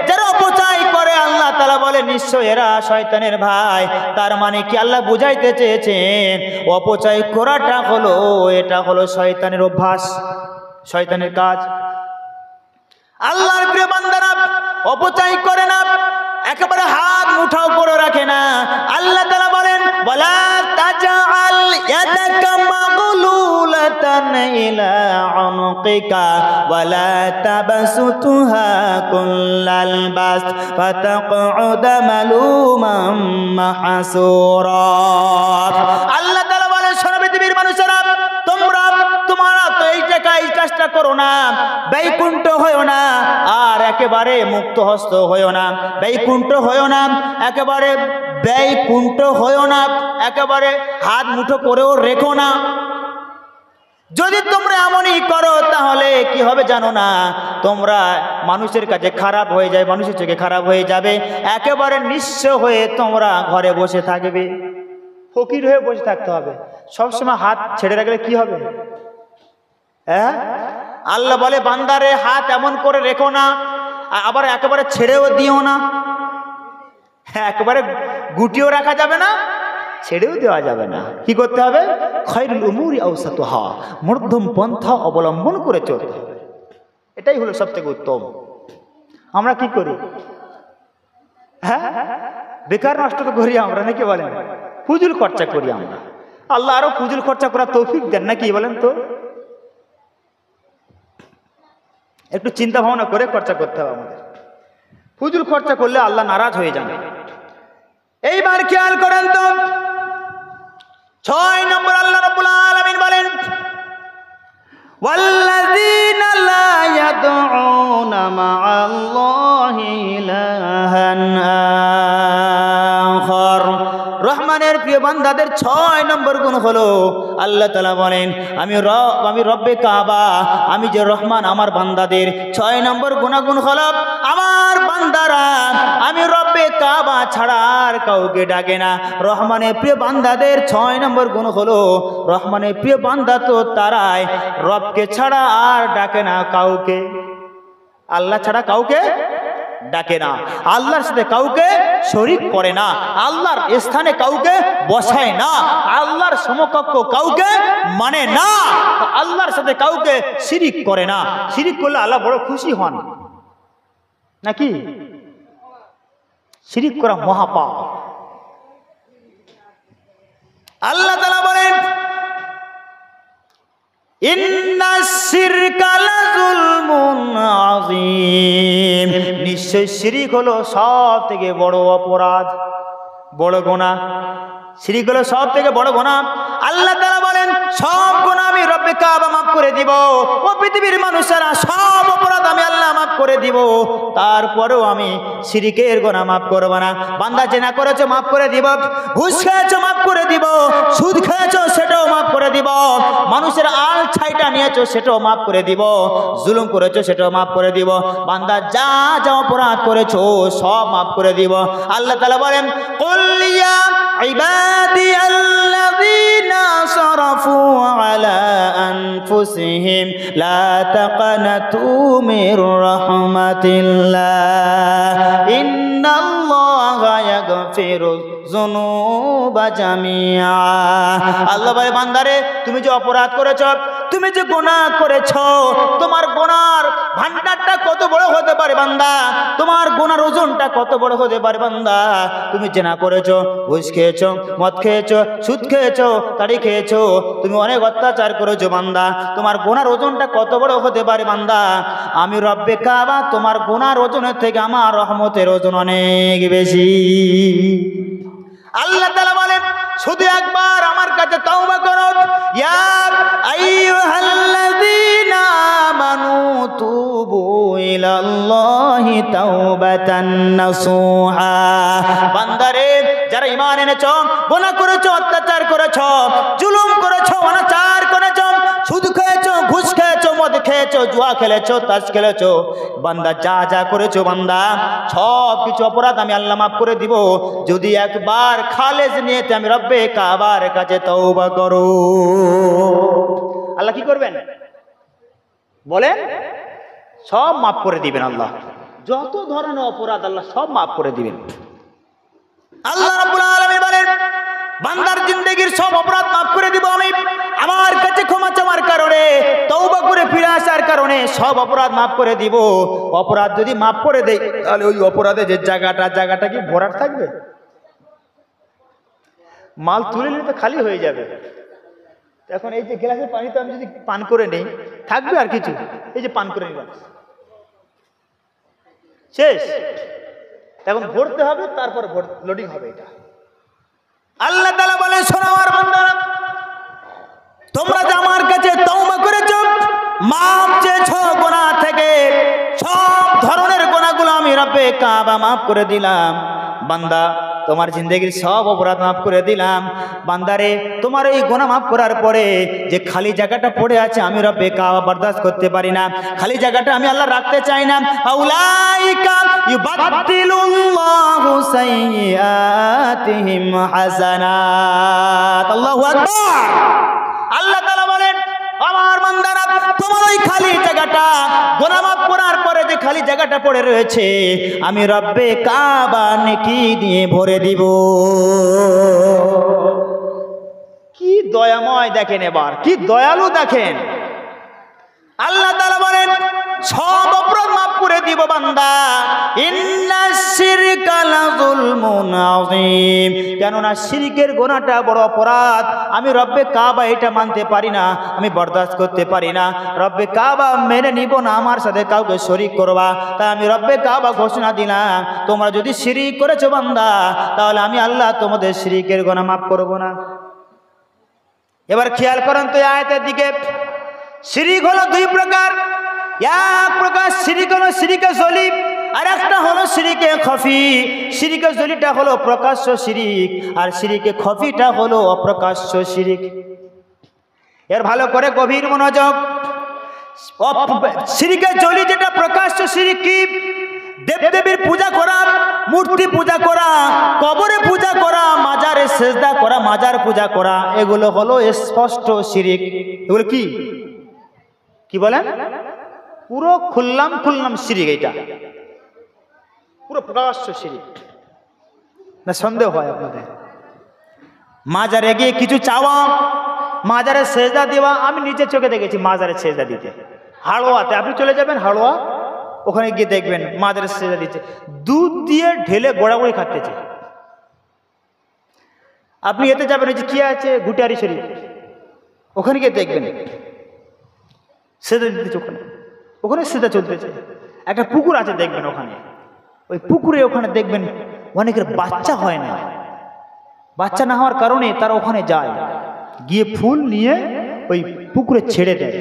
S1: যারা অপচয় করে, আল্লাহ তাআলা বলে নিশ্চয় এরা শয়তানের ভাই। তার মানে কি আল্লাহ বুঝাইতে চেয়েছেন, অপচয় করাটা হলো, এটা হলো শয়তানের অভ্যাস, শয়তানের কাজ। আল্লাহর প্রিয় বান্দারা অপচয় করে না, একেবারে হাত মুঠাও করে রাখে না। আল্লাহ তাআলা বলেন, ওয়ালা তাজআল ইয়াদাকা মাগলুলাতান ইলা উনুকিকা ওয়ালা তাবসুতুহা কুল্লাল বাস ফাতাকউদা মালুমান মাহসুরা। আল্লাহ তাআলা বলেন, শোনো পৃথিবীর মানুষেরা, তোমরা তো এই কাজটা করো না, বৈকুণ্ঠ হয়ো না, আর একেবারে মুক্ত হস্ত হয়ো না, বৈকুণ্ঠ হয়ো না, একেবারে বৈকুণ্ঠ হয়ো না, একেবারে হাত মুঠো করেও রেখো না। যদি তোমরা এমনই করো তাহলে কি হবে জানো না, তোমরা মানুষের কাছে খারাপ হয়ে যাবে, মানুষের চোখে খারাপ হয়ে যাবে, একেবারে নিঃস্ব হয়ে তোমরা ঘরে বসে থাকবে, ফকির হয়ে বসে থাকতে হবে। সবসময় হাত ছেড়ে রাখলে কি হবে? হ্যাঁ, আল্লাহ বলে বান্দারে হাত এমন করে রেখো না, আবার একেবারে ছেড়েও দিও না। একেবারে গুটিও রাখা যাবে না, ছেড়েও দেওয়া যাবে না। কি করতে হবে? খায়রুল উমুরি আওসাতুহা, মধ্যম পন্থা অবলম্বন করে চলতে হবে। এটাই হলো সবথেকে উত্তম। আমরা কি করি? হ্যাঁ, বেকার নষ্ট তো করি আমরা, নাকি বলেন? ফুজুল খরচা করি আমরা। আল্লাহ আরো ফুজুল খরচা করার তৌফিক দেন নাকি বলেন তো? একটু চিন্তা ভাবনা করে খরচা করতে হবে আমাদের। ফুজুল খরচা করলে আল্লাহ নারাজ হয়ে যান। এইবার খেয়াল করেন তো 6 নম্বর আল্লাহ রাব্বুল আলামিন বলেন, ওয়াল্লাযীনা লা ইয়াদউনা মা'আল্লাহি ইলাহান আখার। রহমানের প্রিয় বান্দাদের 6 নম্বর গুণ হলো আল্লাহ তাআলা বলেন আমি রব্বে কাবা, আমি যে রহমান আমার বান্দাদের 6 নম্বর গুণাগুণ হলো আমার বান্দারা আমি রব্বে কাবা ছাড়া আর কাউকে ডাকে না। রহমানের প্রিয় বান্দাদের 6 নম্বর গুণ হলো রহমানের প্রিয় বান্দা তো তারাই রবকে ছাড়া আর ডাকে না কাউকে, আল্লাহ ছাড়া কাউকে ডাকে না, আল্লাহর সাথে কাউকে শরীক করে না, আল্লাহর স্থানে কাউকে বসায় না, আল্লাহর সমকক্ষ কাউকে মানে না, আল্লাহর সাথে কাউকে শিরিক করে না। শিরিক করলে আল্লাহ বড় খুশি হন নাকি? শিরিক করা মহাপাপ। আল্লাহ তাআলা বলেন ইন্নাশ শিরকা লাযুলমুন আযীম, নিশ্চয় শিরিক হলো সব থেকে বড় অপরাধ, বড় গুনাহ। শিরিক হলো সব থেকে বড় গুনাহ। আল্লাহ তাআলা বলেন সব গুনাহ আমি রব্বে কাবা মাফ করে দিব, ও পৃথিবীর মানুষেরা সব অপরাধ আমি আল্লাহ মাফ করে দিব, তারপরেও আমি শিরিকের গুনাহ মাফ করব না। বান্দা জেনা করেছো মাফ করে দিব, ঘুষ খেয়েছো মাফ করে দিব, সুদ খেয়েছো সেটাও মাফ করে দিব, মানুষের আল ছাইটা নিয়েছো সেটাও মাফ করে দিব, জুলুম করেছো সেটাও মাফ করে দিব। বান্দা যা যা অপরাধ করেছো সব মাফ করে দিব। আল্লাহ তাআলা বলেন কুল ইয়া ইবাদিয়াল্লাযীনা সারাফু আলা আনফুসিহিম লা তাকনাতু মির রাহমাতিল্লাহ ইন্নাল্লাহা ইয়াগফিরুয যুনুবা জামিআ। আল্লাহ বলে বান্দারে তুমি যে অপরাধ করেছো, তুমি যে গুনাহ করেছো, তোমার গুনার ভান্ডারটা কত বড় হতে পারে বান্দা, তোমার গুনার ওজনটা কত বড় হতে পারে বান্দা। তুমি জেনা করেছো, ঘুষ খেয়েছো, মদ খেয়েছো, সুদ খেয়েছো, তাড়ি খেয়েছো, তুমি অনেক অত্যাচার করেছো বান্দা, তোমার গুনার ওজনটা কত বড় হতে পারে বান্দা। আমি রব্বে কাবা তোমার গুনার ওজনের থেকে আমার রহমতের ওজন অনেক বেশি। আল্লাহ তাআলা বলেন শুধু একবার আমার কাছে তওবা করো, ইয়া আইয়ুহাল্লাযীনা আমানু তুবু ইলাল্লাহি তাওবাতান নাসুহা। বান্দারে যারা ঈমান এনেছো, গুনাহ করেছো, অত্যাচার করেছো, জুলুম করেছো, অনাচার করেছো, সুদ খেয়েছো, ঘুষ খেয়েছো, মদ খেয়েছো, জুয়া খেলেছো, তাস খেলেছো, বান্দা যা যা করেছো বান্দা সব কিছু অপরাধ আমি আল্লাহ মাফ করে দিব যদি একবার খালেজ নিয়তে আমি রব্বে কাবার কাছে তওবা করো। আল্লাহ কি করবেন বলেন? সব মাফ করে দিবেন আল্লাহ, যত ধরনের অপরাধ আল্লাহ সব মাফ করে দিবেন। আল্লাহ রাব্বুল আলামিন বলেন বান্দার জিন্দেগীর সব অপরাধ মাফ করে দিব আমি, আমার কাছে ক্ষমা চাওয়ার কারণে, তওবা করে ফিরে আসার কারণে সব অপরাধ মাফ করে দিব। অপরাধ যদি মাফ করে দেই তাহলে ওই অপরাধে যে জায়গাটা কি ভরাট থাকবে? মাল তুলে নিলে তো খালি হয়ে যাবে। এখন এই যে গ্লাসের পানি তো আমি যদি পান করে নেই থাকবে আর কিছু? এই যে পান করে নিলাম শেষ, এখন ভরতে হবে, তারপর লোডিং হবে। এটা আল্লাহ তাআলা বলে শোনো আমার বান্দারা, তোমরা যে আমার কাছে তওবা করেছো, মাফ চেয়েছো গুনাহ থেকে, সব ধরনের গুনাহগুলো আমি রব্বে কাবা মাফ করে দিলাম। বান্দা তোমার জিন্দেগির সব অপরাধ মাফ করে দিলাম। বান্দারে তোমার এই গুনাহ মাফ করার পরে যে খালি জায়গাটা পড়ে আছে আমি রব্বে কাবা বরদাস্ত করতে পারি না, খালি জায়গাটা আমি আল্লাহ রাখতে চাই না। আউলাইকা ইউবাদদিলুল্লাহু সাইয়্যাতিহিম হাসানাত। আল্লাহু আকবার। আল্লাহ তাআলা বলেন আমার বান্দারা তোমার ওই খালি জায়গাটা গুনাহ মাফ করার পরে যে খালি জায়গাটা পড়ে রয়েছে আমি রব্বে কাবা নেকি দিয়ে ভরে দিব। কি দয়াময় দেখেন, এবার কি দয়ালু দেখেন। আল্লাহ তাআলা বলেন সব অপরাধ মাফ করে দিব বান্দা। ইন্নাশ শিরকা লাযুলমুন আযীম, কেননা শিরকের গুনাহটা বড় অপরাধ। আমি রব্বে কাবা এটা মানতে পারি না, আমি বরদাস্ত করতে পারি না। রব্বে কাবা মেনে নিব না, আমার সাথে কাউকে শরীক করবা। তাই আমি রব্বে কাবা ঘোষণা দিলাম তোমরা যদি শিরক করেছো বান্দা তাহলে আমি আল্লাহ তোমাদের শিরকের গুনাহ মাফ করব না। এবার খেয়াল করেন তো আয়াতের দিকে, শিরিক হলো দুই প্রকার। এক প্রকার শিরিক হলো শিরিকে জলি, আর একটা হলো শিরিকে খফি। শিরিকে জলিটা হলো প্রকাশ্য শিরিক, আর শিরিকে খফিটা হলো অপ্রকাশ্য শিরিক। এর ভালো করে গভীর মনোযোগ। শিরিকে জলি যেটা প্রকাশ্য শিরিক, কি? দেবদেবীর পূজা করা, মূর্তি পূজা করা, কবরে পূজা করা, মাজারে সেজদা করা, মাজার পূজা করা, এগুলো হলো স্পষ্ট শিরিক। এগুলো কি কি বলেন? পুরো খুললাম শিরিক। এটা পুরো প্রকাশ্য শিরিক, না সন্দেহ হয় আপনাদের? মাজারে গিয়ে কিছু চাওয়া, মাজারে সেজদা দেওয়া, আমি নিজে চোখে দেখেছি মাজারে সেজদা দিতে। হাড়োয়াতে আপনি চলে যাবেন, হাড়োয়া, ওখানে গিয়ে দেখবেন মাজারে সেজদা দিচ্ছে, দুধ দিয়ে ঢেলে গোড়াগড়ি খাটতেছে। আপনি এতে যাবেন, ওই যে কি আছে গুটিয়ারি শরীফ, ওখানে গিয়ে দেখবেন সেজদা দিতেছে, ওখানে সেজদা চলতেছে। একটা পুকুর আছে দেখবেন, ওখানে ওই পুকুরে ওখানে দেখবেন অনেকের বাচ্চা হয় না। বাচ্চা না হওয়ার কারণে তারা ওখানে যায়, গিয়ে ফুল নিয়ে ওই পুকুরে ছেড়ে দেয়।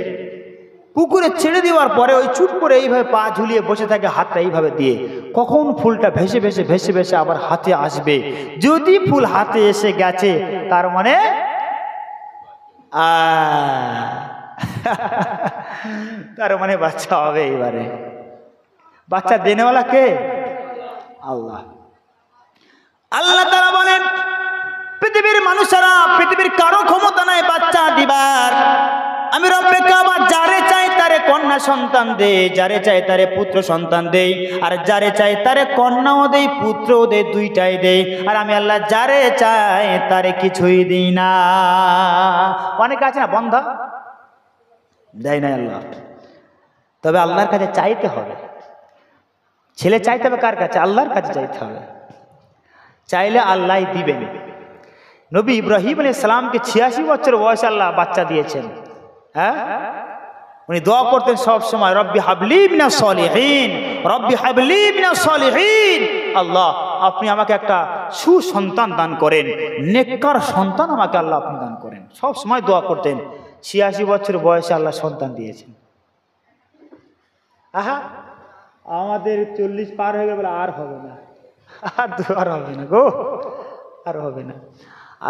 S1: পুকুরে ছেড়ে দেওয়ার পরে ওই চুপ করে এইভাবে পা ঝুলিয়ে বসে থাকে, হাতটা এইভাবে দিয়ে, কখন ফুলটা ভেসে ভেসে ভেসে ভেসে আবার হাতে আসবে। যদি ফুল হাতে এসে গেছে, তার মানে তার মানে বাচ্চা হবে। এইবারে বাচ্চা দেনেওয়ালা কে? আল্লাহ। আল্লাহ তাআলা বলেন, পৃথিবীর মানুষেরা, পৃথিবীর কারো ক্ষমতা নাই বাচ্চা দিবার। আমি রব্বে কাবা যারে চাই তারে কন্যা সন্তান দেই, যারে চাই তারে পুত্র সন্তান দেই, আর যারে চাই তারে কন্যাও দেই, পুত্রও দেই, দুইটাই দেই। আর আমি আল্লাহ যারে চাই তারে কিছুই দিই না। অনেকে আছে না বন্ধা, দেয় না আল্লাহ। তবে আল্লাহর কাছে চাইতে হবে। ছেলে চাইতে হবে কার কাছে? আল্লাহর কাছে চাইতে হবে। চাইলে আল্লাহ দিবেন। নবী ইব্রাহিম আলাইহিস সালামকে 86 বছর বয়সে আল্লাহ বাচ্চা দিয়েছেন। হ্যাঁ, উনি দোয়া করতেন সব সময়, রব্বি হাবলি মিনাস সলিহিন, রব্বি হাবলি মিনাস সলিহিন। আল্লাহ, আপনি আমাকে একটা সুসন্তান দান করেন, নেককার সন্তান আমাকে আল্লাহ আপনি দান করেন। সব সময় দোয়া করতেন। 86 বছর বয়সে আল্লাহ সন্তান দিয়েছেন। আহা, আমাদের 40 পার হয়ে গেলে আর হবে না, আর হবে না গো, আর হবে না।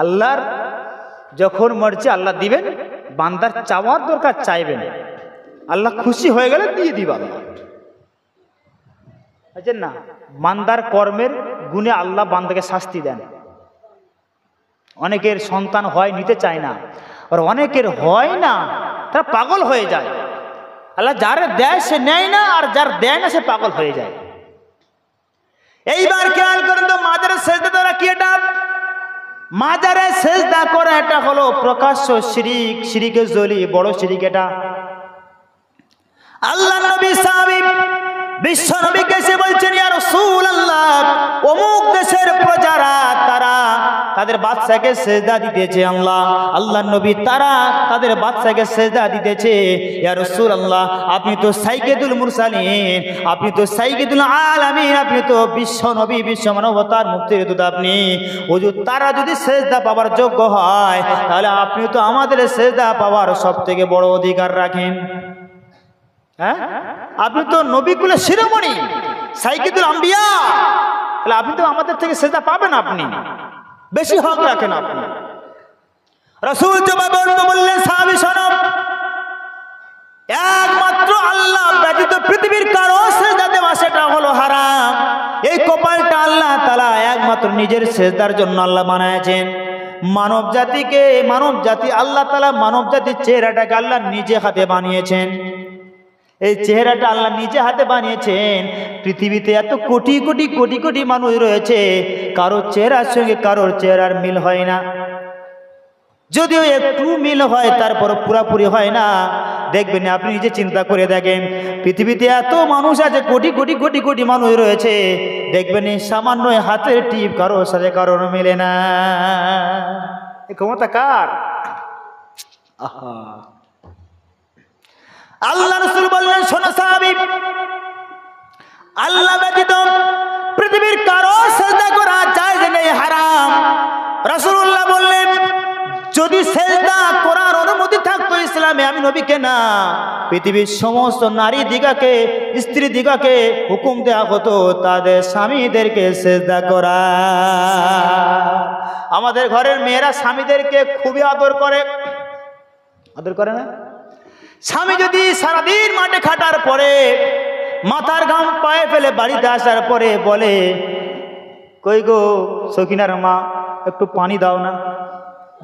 S1: আল্লাহর যখন মর্জি আল্লাহ দিবেন, বান্দার চাওয়ার দরকার চাইবেন, আল্লাহ খুশি হয়ে গেলে দিয়ে দিবা। বুঝছেন না? বান্দার কর্মের গুণে আল্লাহ বান্দাকে শাস্তি দেন। অনেকের সন্তান হয়, নিতে চায় না, আর অনেকের হয় না, তারা পাগল হয়ে যায়। আল্লাহ যার দেয় সে নেয় না, আর যার দেয় না সে পাগল হয়ে যায়। এইবার খেয়াল করেন তো, মাজারে সেজদা দ্বারা কি? এটা মাজারে সেজদা করা, এটা হলো প্রকাশ্য শিরিক, শিরিকে জলি, বড় শিরিক এটা। আল্লাহ নবী সাহাবী বিশ্ব নবীকে এসে বলছেন, ইয়া রাসূলুল্লাহ, অমুক দেশের প্রজারা তারা তাদের বাদশাকে সেজদা দিতেছে। আল্লাহ নবী তারা তাদের বাদশাকে সেজদা দিতেছে। ইয়া রাসূলুল্লাহ, আপনি তো সাইয়্যিদুল মুরসালিন, আপনি তো সাইয়্যিদুল আলামিন, আপনি তো বিশ্ব নবী, বিশ্ব মানবতার মুক্তির দূত আপনি। হুজুর, তারা যদি সেজদা পাওয়ার যোগ্য হয়, তাহলে আপনি তো আমাদের সেজদা পাওয়ার সবথেকে বড় অধিকার রাখেন। হ্যাঁ, আপনি তো নবীকুলের শিরোমণি, সাইয়্যিদুল আম্বিয়া, তাহলে আপনি তো আমাদের থেকে সেজদা পাবেন, আপনি বেশি হক রাখেন আপনি। রাসূল জবাবে বললেন, সাহাবী শোনো, একমাত্র আল্লাহ ব্যতীত পৃথিবীর কারো সেজদা দেওয়া সেটা হলো হারাম। এই কপালটা আল্লাহ তাআলা একমাত্র নিজের সেজদার জন্য আল্লাহ বানায়েছেন। মানব জাতিকে, মানব জাতি, আল্লাহ তাআলা মানব জাতির চেহারাটাকে আল্লাহ নিজে হাতে বানিয়েছেন। এই চেহারাটা আল্লাহ নিজে হাতে বানিয়েছেন। পৃথিবীতে এত কোটি কোটি কোটি কোটি মানুষ রয়েছে, কারোর চেহারার সঙ্গে কারোর চেহারার মিল হয় না। যদিও একটু মিল হয়, তারপর পুরাপুরি হয় না। দেখবেন, আপনি নিজে চিন্তা করে দেখেন, পৃথিবীতে এত মানুষ আছে, কোটি কোটি কোটি কোটি মানুষ রয়েছে, দেখবেন এই সামান্য হাতের টিপ কারোর সাথে কারোর মেলে না। এই ক্ষমতা কার? আহা, আল্লাহ রাসূল বললেন, শোনো সাহাবী, আল্লাহ ব্যতীত পৃথিবীর কারো সেজদা করা জায়েজ নেই, হারাম। রাসূলুল্লাহ বললেন, যদি সেজদা করার অনুমতি থাকতো ইসলাম নামে, আমি নবীকে না, পৃথিবীর সমস্ত নারী দিগাকে, স্ত্রী দিগাকে হুকুম দেওয়া হতো তাদের স্বামীদেরকে সেজদা করা। আমাদের ঘরের মেয়েরা স্বামীদেরকে খুবই আদর করে, আদর করে না? স্বামী যদি সারাদিন মাঠে খাটার পরে মাথার ঘাম পায়ে ফেলে বাড়িতে আসার পরে বলে, কই গো সখিনার মা, একটু পানি দাও না,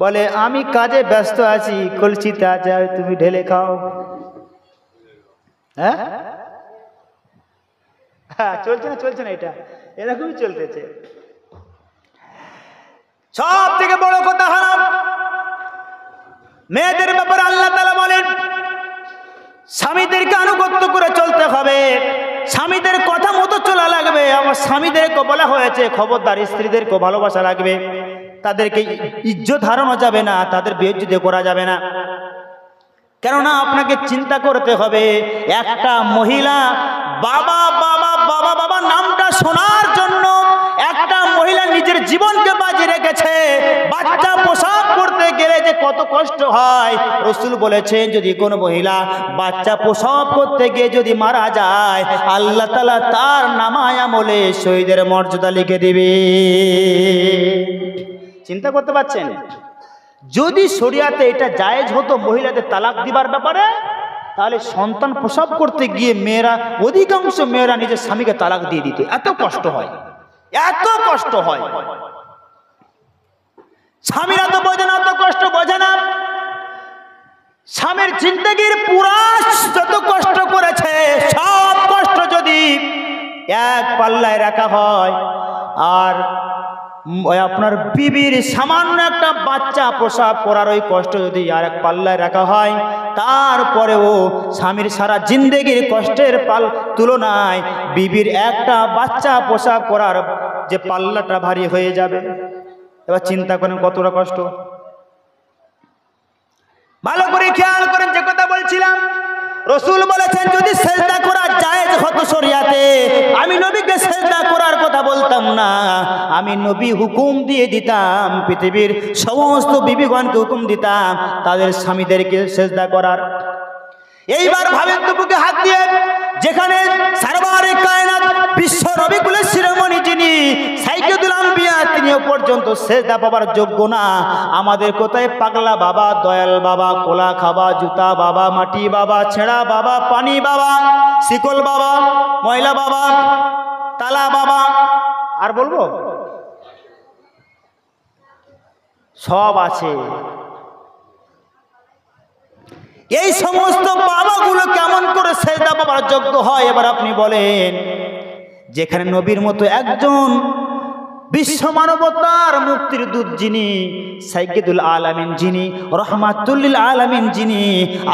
S1: বলে আমি কাজে ব্যস্ত আছি, কলসিতে আছে, তুমি ঢেলে খাও। হ্যাঁ, চলছে না? চলছে না? এটা এরকমই চলতেছে। সব থেকে বড় কথা হারাম মেয়েদের ব্যাপারে আল্লাহ তাআলা বলেন, স্বামীদেরকে আনুগত্য করে চলতে হবে, স্বামীদের কথা মতো চলা লাগবে। আমার স্বামীদেরকে বলা হয়েছে খবরদার স্ত্রীদেরকে ভালোবাসা লাগবে, তাদেরকে ইজ্জত হারানো যাবে না, তাদের বেইজ্জতি করা যাবে না। কেননা আপনাকে চিন্তা করতে হবে, একটা মহিলা বাবা বাবা বাবা বাবা নামটা শোনার জন্য একটা মহিলা নিজের জীবনকে বাজি রেখেছে। বাচ্চা প্রসব করতে গেলে যে কত কষ্ট হয়, রাসূল বলেছেন যদি কোনো মহিলা বাচ্চা প্রসব করতে গিয়ে যদি মারা যায়, আল্লাহ তাআলা তার নামায় আমলে শহীদের মর্যাদা লিখে দিবে। চিন্তা করতে পারছেন? যদি শরিয়াতে এটা জায়েজ হতো মহিলাদের তালাক দিবার ব্যাপারে, তাহলে সন্তান প্রসব করতে গিয়ে মেয়েরা, অধিকাংশ মেয়েরা নিজের স্বামীকে তালাক দিয়ে দিত। এত কষ্ট হয়, এত কষ্ট হয়। স্বামীরা তো বোঝে না, এত কষ্ট বোঝে না। স্বামীর জিন্দেগির পুরা যত কষ্ট করেছে সব কষ্ট যদি এক পাল্লায় রাখা হয়, আর আপনার বিবির সামান্য একটা বাচ্চা প্রসব করার ওই কষ্ট যদি আর এক পাল্লায় রাখা হয়, তারপরেও স্বামীর সারা জিন্দেগির কষ্টের তুলনায় বিবির একটা বাচ্চা প্রসব করার যে পাল্লাটা ভারী হয়ে যাবে। এবার চিন্তা করেন কতটা কষ্ট। ভালো করে খেয়াল করেন যে কথা বলছিলাম, রাসূল বলেছেন যদি সেজদা করা জায়েজ হতো শরিয়াতে, আমি নবীকে সেজদা করার কথা বলতাম না, আমি নবী হুকুম দিয়ে দিতাম, পৃথিবীর সমস্ত বিবিগণকে হুকুম দিতাম তাদের স্বামীদেরকে সেজদা করার। এইবার ভাবেন তো বুকে হাত দিয়ে, যেখানে সারওয়ারে কায়নাত বিশ্ব নবী কুলের শিরোমণি যিনি সাইয়্যিদুল আম্বিয়া, তিনিও পর্যন্ত সেজদা পাবার যোগ্য না। আমাদের কোথায় পাগলা বাবা, দয়াল বাবা, কোলা খাবা, জুতা বাবা, মাটি বাবা, ছেঁড়া বাবা, পানি বাবা, শিকল বাবা, ময়লা বাবা, তালা বাবা, আর বলবো সব আছে। এই সমস্ত বাবাগুলো কেমন করে সেজদা পাবার যোগ্য হয়? এবার আপনি বলেন, যেখানে নবীর মতো একজন বিশ্ব মানবতার মুক্তির দূত যিনি, সাইয়্যিদুল আলামিন যিনি, রহমাতুল লিল আলামিন যিনি,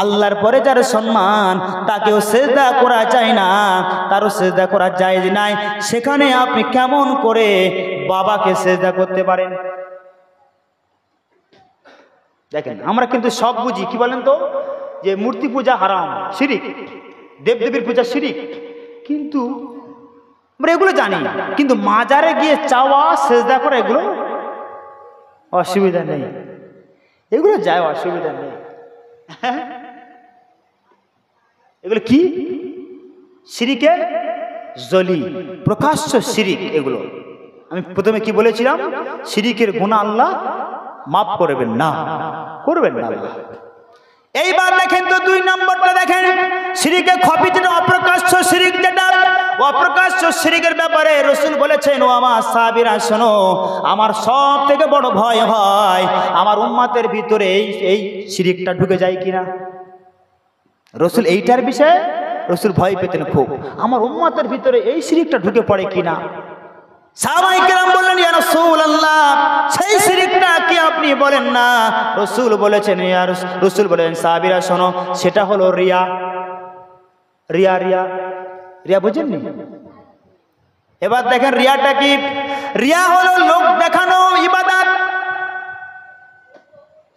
S1: আল্লাহর পরে যার সম্মান, তাকেও সেজদা করা যায় না, তারও সেজদা করা জায়েজ নাই, সেখানে আপনি কেমন করে বাবাকে সেজদা করতে পারেন? দেখেন আমরা কিন্তু সব বুঝি, কি বলেন তো, যে মূর্তি পূজা হারাম, শিরিক, দেবদেবীর পূজা শিরিক, কিন্তু আমরা এগুলো জানি। কিন্তু মাজারে গিয়ে চাওয়া, সেজদা করা, এগুলো অসুবিধা নেই, এগুলো যায়, অসুবিধা নেই। এগুলো কি? শিরিকের জলি, প্রকাশ্য শিরিক। এগুলো আমি প্রথমে কি বলেছিলাম, শিরিকের গুনাহ আল্লাহ মাফ করবেন না, করবেন না আল্লাহ। এইবার দেখেন তো 2 নম্বরটা দেখেন, শিরিকে খফি, যেটা অপ্রকাশ্য শিরিক, যেটা অপ্রকাশ্য শিরিকের ব্যাপারে রাসূল বলেছেন, ও আমার সাহাবীরা শোনো, আমার সব থেকে বড় ভয় হয় আমার উম্মতের ভিতরে এই শিরিকটা ঢুকে যায় কিনা। রাসূল এইটার বিষয়ে রাসূল ভয় পেতেন খুব, আমার উম্মতের ভিতরে এই শিরিকটা ঢুকে পড়ে কিনা। সাহাবায়ে কেরাম বললেন, ইয়া রাসূলুল্লাহ, সেই শিরিকটা কি আপনি বলেন না? রাসূল বলেছেন, রাসূল বলেন, সাহাবীরা শোনো, সেটা হলো রিয়া। রিয়া, রিয়া, রিয়া বুঝেননি? এবার দেখেন রিয়াটা কি। রিয়া হলো লোক দেখানো ইবাদত,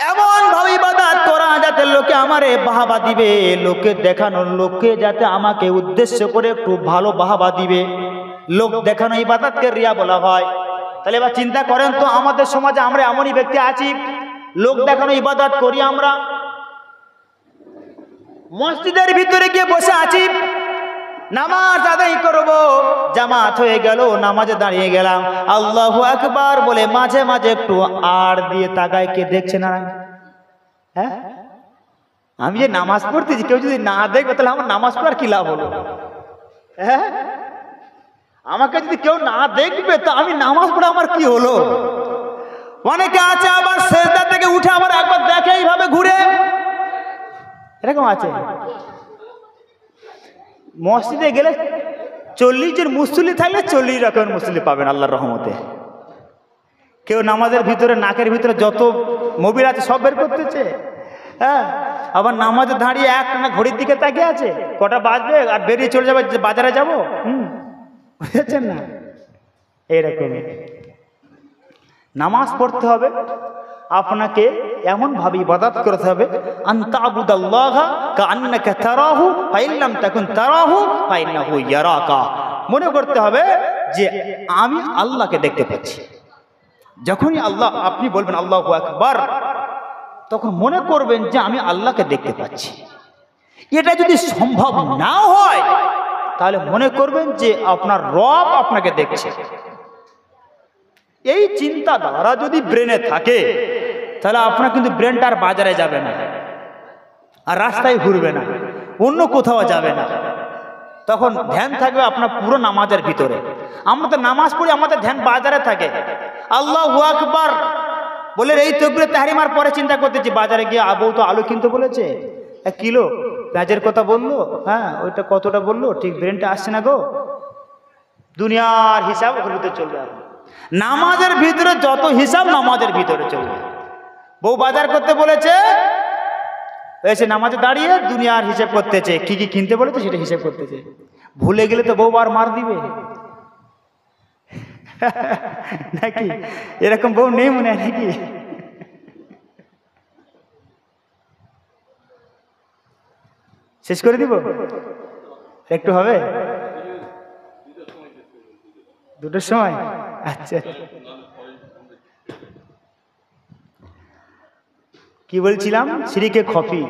S1: এমন ভাবে ইবাদত করা যাতে লোকে আমারে বাহবা দিবে, লোকে দেখানো, লোকে যাতে আমাকে উদ্দেশ্য করে একটু ভালো বাহবা দিবে, লোক দেখানো ইবাদতকে রিয়া বলা হয়। তাহলে এবার চিন্তা করেন তো, আমাদের সমাজে আমরা এমনই ব্যক্তি আছি, লোক দেখানো ইবাদত করি আমরা। মসজিদের ভিতরে গিয়ে বসে আছি, নামাজ আদায় করব, জামাত হয়ে গেল, নামাজে দাঁড়িয়ে গেলাম, আল্লাহু আকবার বলে মাঝে মাঝে একটু আড় দিয়ে তাকায়, কে দেখছে না? হ্যাঁ, আমি যে নামাজ পড়তেছি কেউ যদি না দেখবে তাহলে আমার নামাজ পড়ার কি লাভ হলো? হ্যাঁ, আমাকে যদি কেউ না দেখবে তো আমি নামাজ পড়ে আমার কি হলো? অনেকে আছে আবার সেজদা থেকে উঠে আবার একবার দেখে এইভাবে ঘুরে, এরকম আছে। মসজিদে গেলে 40 জন মুসল্লি থাকলে 40 রকমের মুসল্লি পাবেন আল্লাহর রহমতে। কেউ নামাজের ভিতরে নাকের ভিতরে যত মোবিল আছে সব বের করতেছে, হ্যাঁ, আবার নামাজে দাঁড়িয়ে একটা ঘড়ির দিকে তাকিয়ে আছে, কটা বাজবে আর বেরিয়ে চলে যাবে, বাজারে যাবো। বুঝেছেন না? এইরকমই নামাজ পড়তে হবে, আপনাকে এমনভাবে ইবাদত করতে হবে, আনতাবুদাল্লাহা কাআন্নাকা তারাহু ফাইন লাম তাকুন তারাহু ফাইন্নাহু ইয়ারাকা। মনে করতে হবে যে আমি আল্লাহকে দেখতে পাচ্ছি। যখনই আল্লাহ আপনি বলবেন আল্লাহু আকবার, তখন মনে করবেন যে আমি আল্লাহকে দেখতে পাচ্ছি। এটা যদি সম্ভব না হয় তাহলে মনে করবেন যে আপনার রব আপনাকে দেখছে। এই চিন্তাধারা যদি ব্রেনে থাকে তাহলে আপনার কিন্তু ব্রেনটা আর বাজারে যাবে না, আর রাস্তায় ঘুরবে না, অন্য কোথাও যাবে না। তখন ধ্যান থাকবে আপনার পুরো নামাজের ভিতরে। আমরা তো নামাজ পড়ি, আমাদের ধ্যান বাজারে থাকে। আল্লাহু আকবার বলে এই তাকবীরে তাহরিমার পরে চিন্তা করতেছি বাজারে গিয়ে বউ তো আলু কিনতে বলেছে, 1 কিলো পেঁয়াজের কথা বললো, হ্যাঁ ওইটা কতটা বললো, ঠিক ব্রেনটা আসছে না গো। দুনিয়ার হিসাব ওর ভিতরে চলবে। নামাজের ভিতরে যত হিসাব নামাজের ভিতরে চলবে। বউ বাজার করতে বলেছে, এসে নামাজে দাঁড়িয়ে দুনিয়ার হিসাব করতেছে, কি কি কিনতে বলেছে সেটা হিসাব করতেছে। ভুলে গেলে তো বউ আর মার দিবে নাকি? এরকম বউ নেই মনে হয় নাকি? শেষ করে দিব, একটু হবে 2টোর সময়। আচ্ছা, কি বলছিলাম? শিরিকে খফি,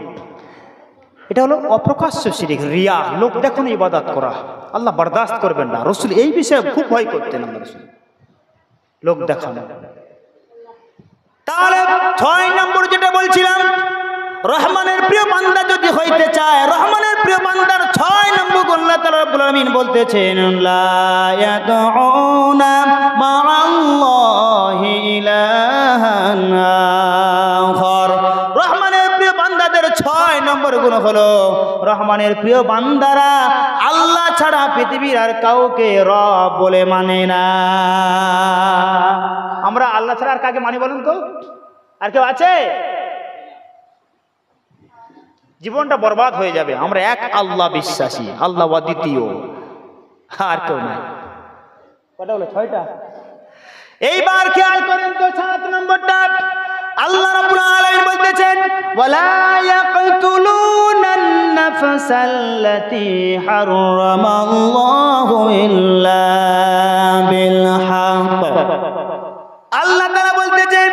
S1: এটা হলো অপ্রকাশ্য শিরিক, রিয়া, লোক দেখানো ইবাদত করা। আল্লাহ বরদাস্ত করবেন না। রাসূল এই বিষয়ে খুব ভয় করতেন, আল্লাহ রাসূল, লোক দেখানো। তাহলে 6 নম্বর যেটা বলছিলাম, রহমানের প্রিয় বান্দা যদি হইতে চায়, রহমানের প্রিয় বান্দার 6 নম্বর আল্লাহ তাআলা রব্বুল আলামিন বলতেছেন, লা ইয়াদউনা মা'আল্লাহি ইলাহান আখার। রহমানের প্রিয় বান্দাদের 6 নম্বর গুণ হলো, রহমানের প্রিয় বান্দারা আল্লাহ ছাড়া পৃথিবীর আর কাউকে রব বলে মানে না। আমরা আল্লাহ ছাড়া আর কাকে মানি বলুন তো? আর কেউ আছে? জীবনটা বরবাদ হয়ে যাবে। আমরা এক আল্লাহ বিশ্বাসী, আল্লাহ দ্বিতীয়, আর কেউ নাই। কটা হলো? 6টা। এইবার খেয়াল করেন তো 7 নম্বরটা, আল্লাহ রাব্বুল আলামিন বলতেছেন, ওয়ালা ইয়াকতুলুনান নাফসাল্লাতী হারামাল্লাহু ইল্লা বিল হক। আল্লাহ তাআলা বলতেছেন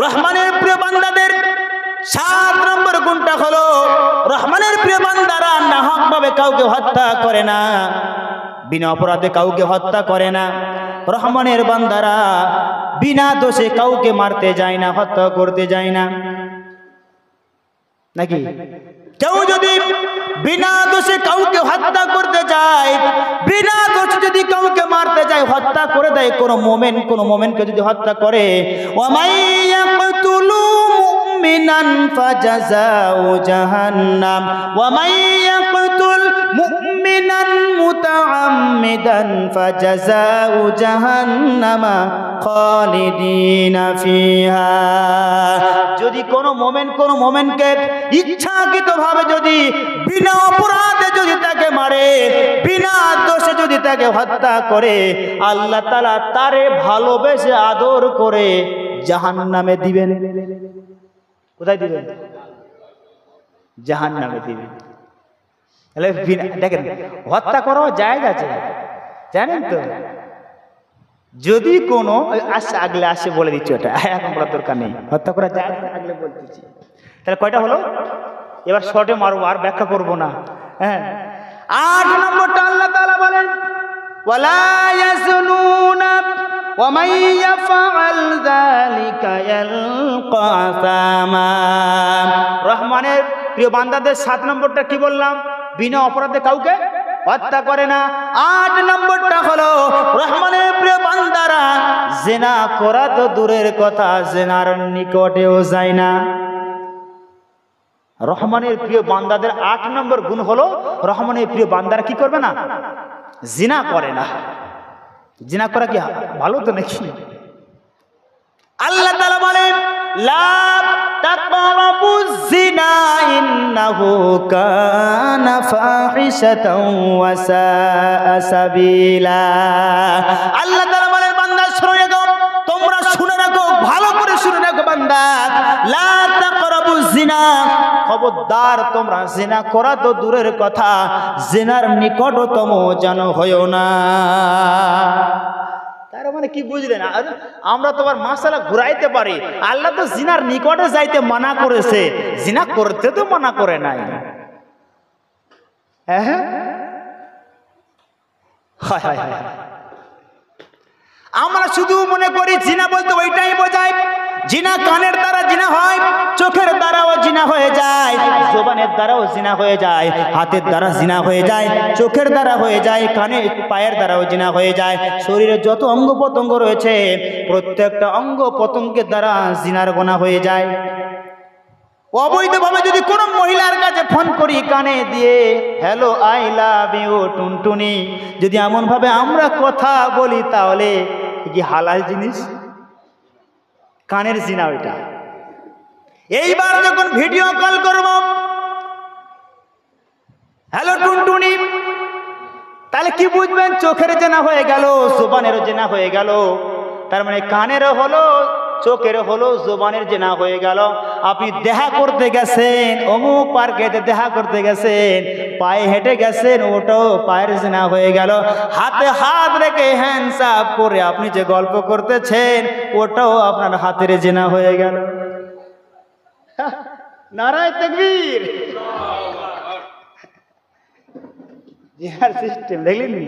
S1: রহমানের প্রিয় বান্দাদের 7 নম্বর গুণটা হলো, রহমানের প্রিয় বান্দারা নাহক ভাবে কাউকে হত্যা করে না, বিনা অপরাধে কাউকে হত্যা করে না। রহমানের বান্দারা বিনা দোষে কাউকে মারতে যায় না, হত্যা করতে যায় না। নাকি কেউ যদি বিনা দোষে কাউকে হত্যা করতে যায়, বিনা দোষে যদি কাউকে মারতে যায়, হত্যা করে দেয়, কোন মোমেনকে যদি হত্যা করে, ওয়ামাইয়াকতুলু মুমিনান ফাজাযাউ জাহান্নাম ওয়ামাইয়াকতুল মুমিনান মুতাআম্মিদান ফাজাযাউ জাহান্নামা খালিদিনা ফিহা। যদি কোনো মোমেনকে ইচ্ছাকৃতভাবে যদি বিনা অপরাধে যদি তাকে মারে, বিনা দোষে যদি তাকে হত্যা করে, আল্লাহ তাআলা তারে ভালোবেসে আদর করে জাহান্নামে দিবেন। কোথায় দিবেন? জাহান্নামে দিবেন। তাহলে দেখেন, হত্যা করাও জায়েজ আছে, জানেন তো? যদি কোনো আগলে আসে বলে দিচ্ছি, ওটা এখন বলার দরকার নেই, হত্যা করা জায়েজ, আগলে বলতেছি। তাহলে কয়টা হলো? এবার শর্টে মারবো, আর ব্যাখ্যা করবো না। হ্যাঁ, 8 নম্বরটা আল্লাহ তাআলা বলেন ওয়ালা ইয়াজনুনা ওয়া মান ইয়াফআল যালিকা ইয়ালকা আসামা। রহমানের প্রিয় বান্দাদের 7 নম্বরটা কি বললাম? বিনা অপরাধে কাউকে হত্যা করে না। 8 নম্বরটা হলো রহমানের প্রিয় বান্দারা জিনা করা তো দূরের কথা, জিনার নিকটেও যায় না। রহমানের প্রিয় বান্দাদের 8 নম্বর গুণ হলো রহমানের প্রিয় বান্দারা কি করবে না? জিনা করে না। জিনা করা কি ভালো তো নাকি? আল্লাহ তাআলা বলেন লা তাকরাবুজ জিনা ইন্নাহু কানা ফাহিশাতাও ওয়া সাআ সাবিলা। আল্লাহ তাআলা বলেন বান্দা শুনে রাখো, তোমরা শুনে রাখো, ভালো করে শুনে রাখো বান্দা, লা তাকরাবুজ জিনা, খবরদার তোমরা জিনা করা তো দূরের কথা, জিনার নিকটতম যেন হয়ো না। তার মানে কি বুঝলেন? আমরা তো আবার মাসালা ঘুরাইতে পারি, আল্লাহ তো জিনার নিকটে যাইতে মানা করেছে, জিনা করতে তো মানা করে নাই। হ্যাঁ, আমরা শুধু মনে করি জিনা বলতে ওইটাই বোঝায়। জিনা কানের দ্বারা জিনা হয়, চোখের দ্বারাও জিনা হয়ে যায়, জবানের দ্বারাও জিনা হয়ে যায়, হাতের দ্বারা জিনা হয়ে যায়, চোখের দ্বারা হয়ে যায়, কানে পায়ের দ্বারাও জিনা হয়ে যায়। শরীরের যত অঙ্গ প্রত্যঙ্গ রয়েছে প্রত্যেকটা অঙ্গ প্রত্যঙ্গের দ্বারা জিনার গোনা হয়ে যায়। অবৈধভাবে যদি কোনো মহিলার কাছে ফোন করি কানে দিয়ে, হ্যালো আই লাভ ইউ টুনটুনি, যদি এমনভাবে আমরা কথা বলি তাহলে কি হালাল জিনিস? কানের জিনা ওইটা। এইবার যখন ভিডিও কল করব, হ্যালো টুনটুনি, তাহলে কি বুঝবেন? চোখের জেনা হয়ে গেল, জবানেরও জেনা হয়ে গেল। তার মানে কানেরও হলো, চোখের হলো, জবানের জেনা হয়ে গেল। আপনি দেখা করতে গেছেন, অমুক পার্কেতে দেখা করতে গেছেন, পায়ে হেঁটে গেছেন, ওটাও পায়ের জেনা হয়ে গেল। হাতে হাত রেখে হ্যান্ডস আপ করে আপনি যে গল্প করতেছেন, ওটাও আপনার হাতের জেনা হয়ে গেল। নারায়ে তাকবীর। জিহার সিস্টেম দেখলেন নি?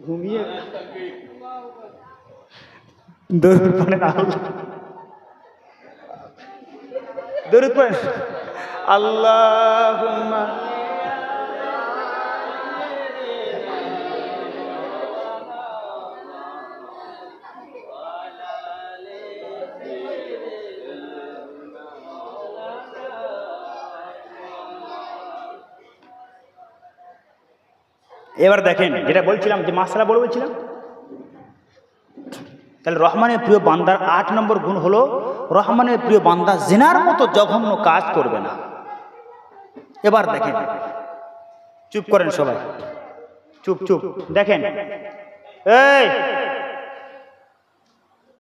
S1: ঘুমিয়ে দরুদ পড়েন, দরুদ পড়েন, আল্লাহুম্মা এবার দেখেন যেটা বলছিলাম, যে মাসলা বলছিলাম, তাহলে রহমানের প্রিয় বান্দার 8 নম্বর গুণ হলো রহমানের প্রিয় বান্দা জিনার মতো জঘন্য কাজ করবে না। এবার দেখেন, চুপ করেন সবাই, চুপ চুপ, দেখেন এই